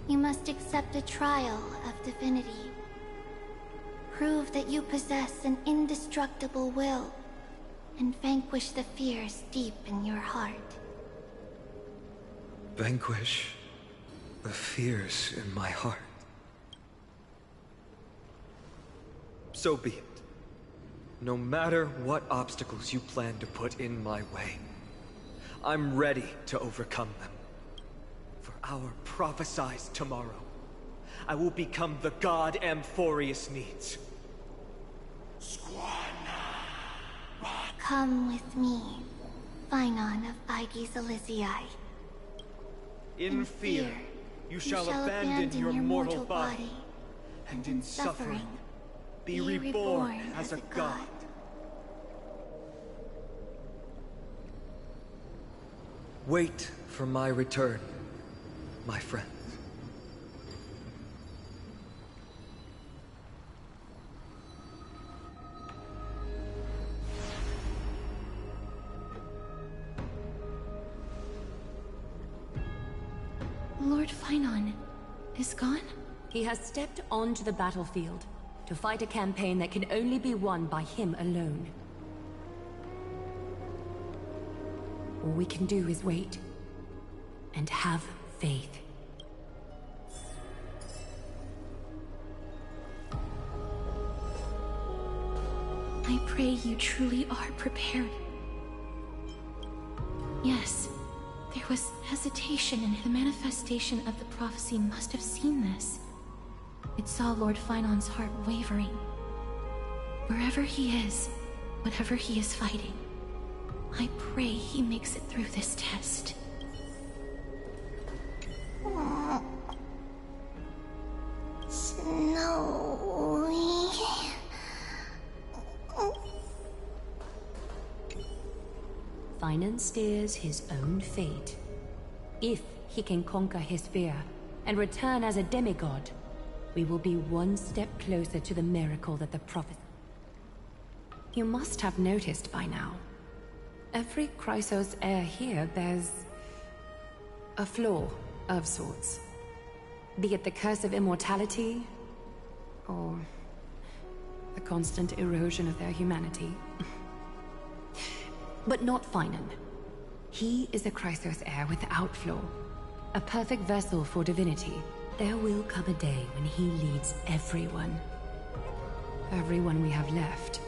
you must accept a trial of divinity. Prove that you possess an indestructible will, and vanquish the fears deep in your heart. Vanquish the fears in my heart. So be it. No matter what obstacles you plan to put in my way, I'm ready to overcome them. For our prophesied tomorrow, I will become the god Amphoreus needs. Come with me, Phynon of Ides Elysiae. In fear, you shall abandon your mortal body, and in suffering, be reborn as a god. Wait for my return, my friends. Lord Phynon is gone? He has stepped onto the battlefield. to fight a campaign that can only be won by him alone. All we can do is wait and have faith. I pray you truly are prepared. Yes, there was hesitation, and the manifestation of the prophecy must have seen this. It saw Lord Finon's heart wavering. Wherever he is, whatever he is fighting, I pray he makes it through this test. Snowy. Finan steers his own fate. If he can conquer his fear and return as a demigod, we will be one step closer to the miracle that the prophet... You must have noticed by now. Every Chrysos heir here bears a flaw of sorts. Be it the curse of immortality, or the constant erosion of their humanity. But not Finan. He is a Chrysos heir without flaw. A perfect vessel for divinity. There will come a day when he leads everyone we have left,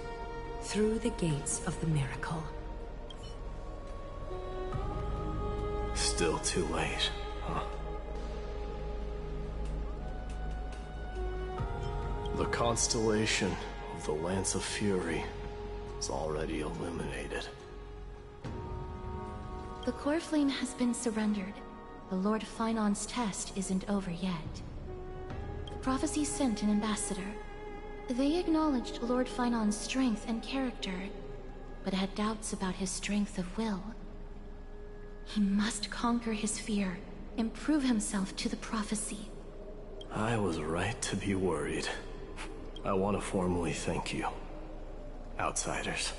through the gates of the miracle. Still too late, huh? The constellation of the Lance of Fury is already illuminated. The core flame has been surrendered. The Lord Finon's test isn't over yet. The prophecy sent an ambassador. They acknowledged Lord Finon's strength and character, but had doubts about his strength of will. He must conquer his fear and prove himself to the prophecy. I was right to be worried. I want to formally thank you, outsiders.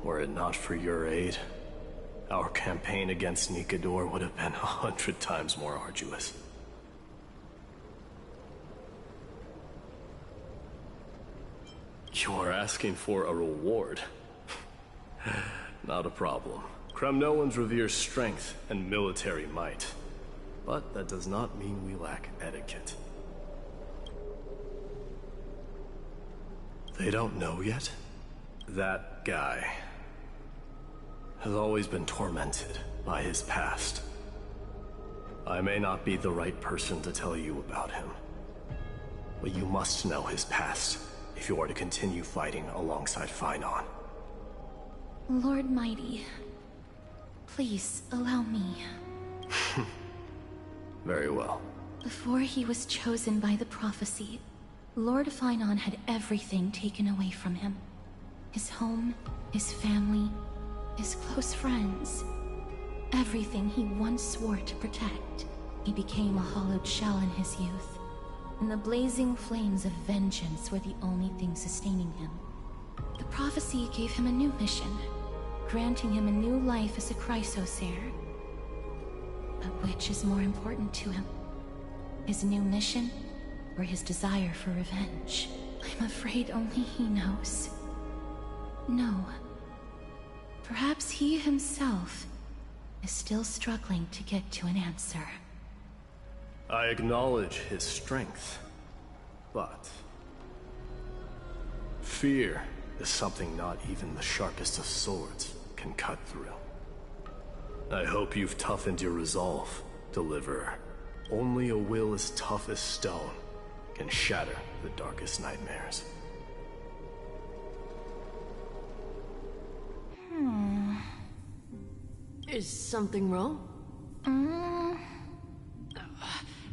Were it not for your aid, our campaign against Nikador would have been 100 times more arduous. You are asking for a reward. Not a problem. Kremnoans revere strength and military might. But that does not mean we lack etiquette. They don't know yet? That guy has always been tormented by his past. I may not be the right person to tell you about him, but you must know his past if you are to continue fighting alongside Finon. Lord Mighty, please allow me. Very well. Before he was chosen by the prophecy, Lord Finon had everything taken away from him. His home, his family, his close friends. Everything he once swore to protect. He became a hollowed shell in his youth, and the blazing flames of vengeance were the only thing sustaining him. The prophecy gave him a new mission, granting him a new life as a Chrysos heir. But which is more important to him? His new mission, or his desire for revenge? I'm afraid only he knows. No. Perhaps he himself is still struggling to get to an answer. I acknowledge his strength, but fear is something not even the sharpest of swords can cut through. I hope you've toughened your resolve, Deliverer. Only a will as tough as stone can shatter the darkest nightmares. Is something wrong?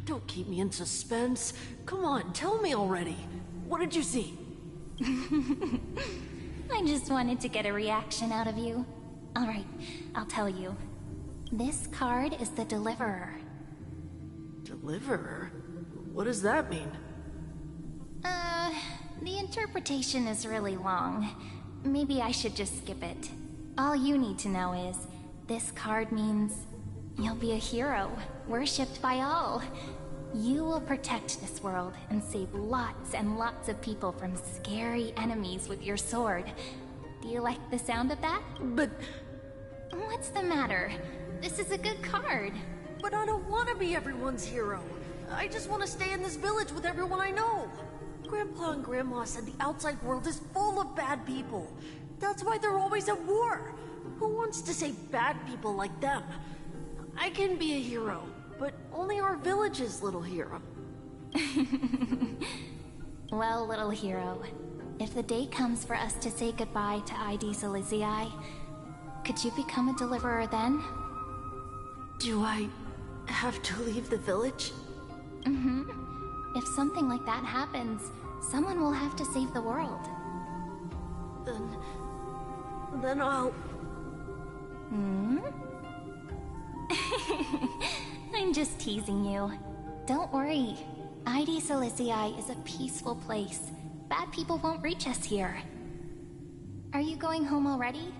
Don't keep me in suspense. Come on, tell me already. What did you see? I just wanted to get a reaction out of you. Alright, I'll tell you. This card is the Deliverer. Deliverer? What does that mean? The interpretation is really long. Maybe I should just skip it. All you need to know is, this card means you'll be a hero, worshipped by all. You will protect this world and save lots and lots of people from scary enemies with your sword. Do you like the sound of that? But... What's the matter? This is a good card. But I don't want to be everyone's hero. I just want to stay in this village with everyone I know. Grandpa and Grandma said the outside world is full of bad people. That's why they're always at war. Who wants to save bad people like them? I can be a hero, but only our village's little hero. Well, little hero, if the day comes for us to say goodbye to ID Silizii, could you become a deliverer then? Do I have to leave the village? If something like that happens, someone will have to save the world. Then I'll... I'm just teasing you. Don't worry. ID Silizii is a peaceful place. Bad people won't reach us here. Are you going home already?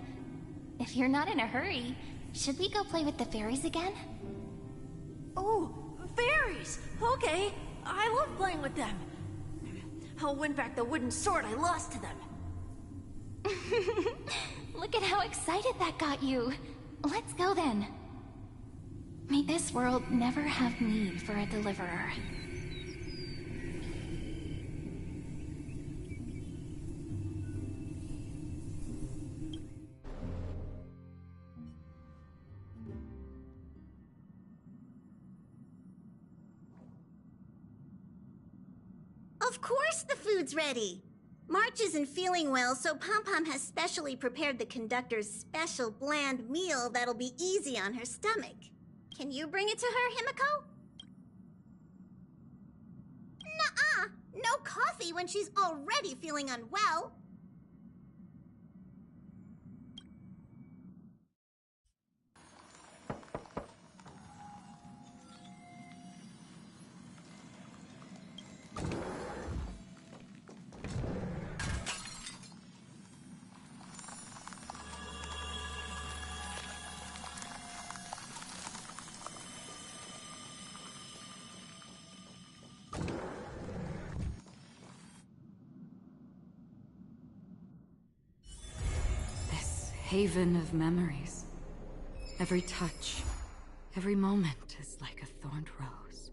If you're not in a hurry, should we go play with the fairies again? Oh, fairies! Okay, I love playing with them. I'll win back the wooden sword I lost to them. Look at how excited that got you. Let's go then. May this world never have need for a deliverer. Of course the food's ready! March isn't feeling well, so Pom-Pom has specially prepared the conductor's special bland meal that'll be easy on her stomach. Can you bring it to her, Himiko? Nuh-uh! No coffee when she's already feeling unwell! Haven of memories. Every touch, every moment is like a thorned rose.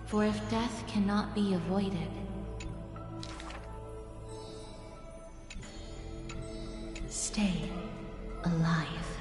For if death cannot be avoided, stay alive.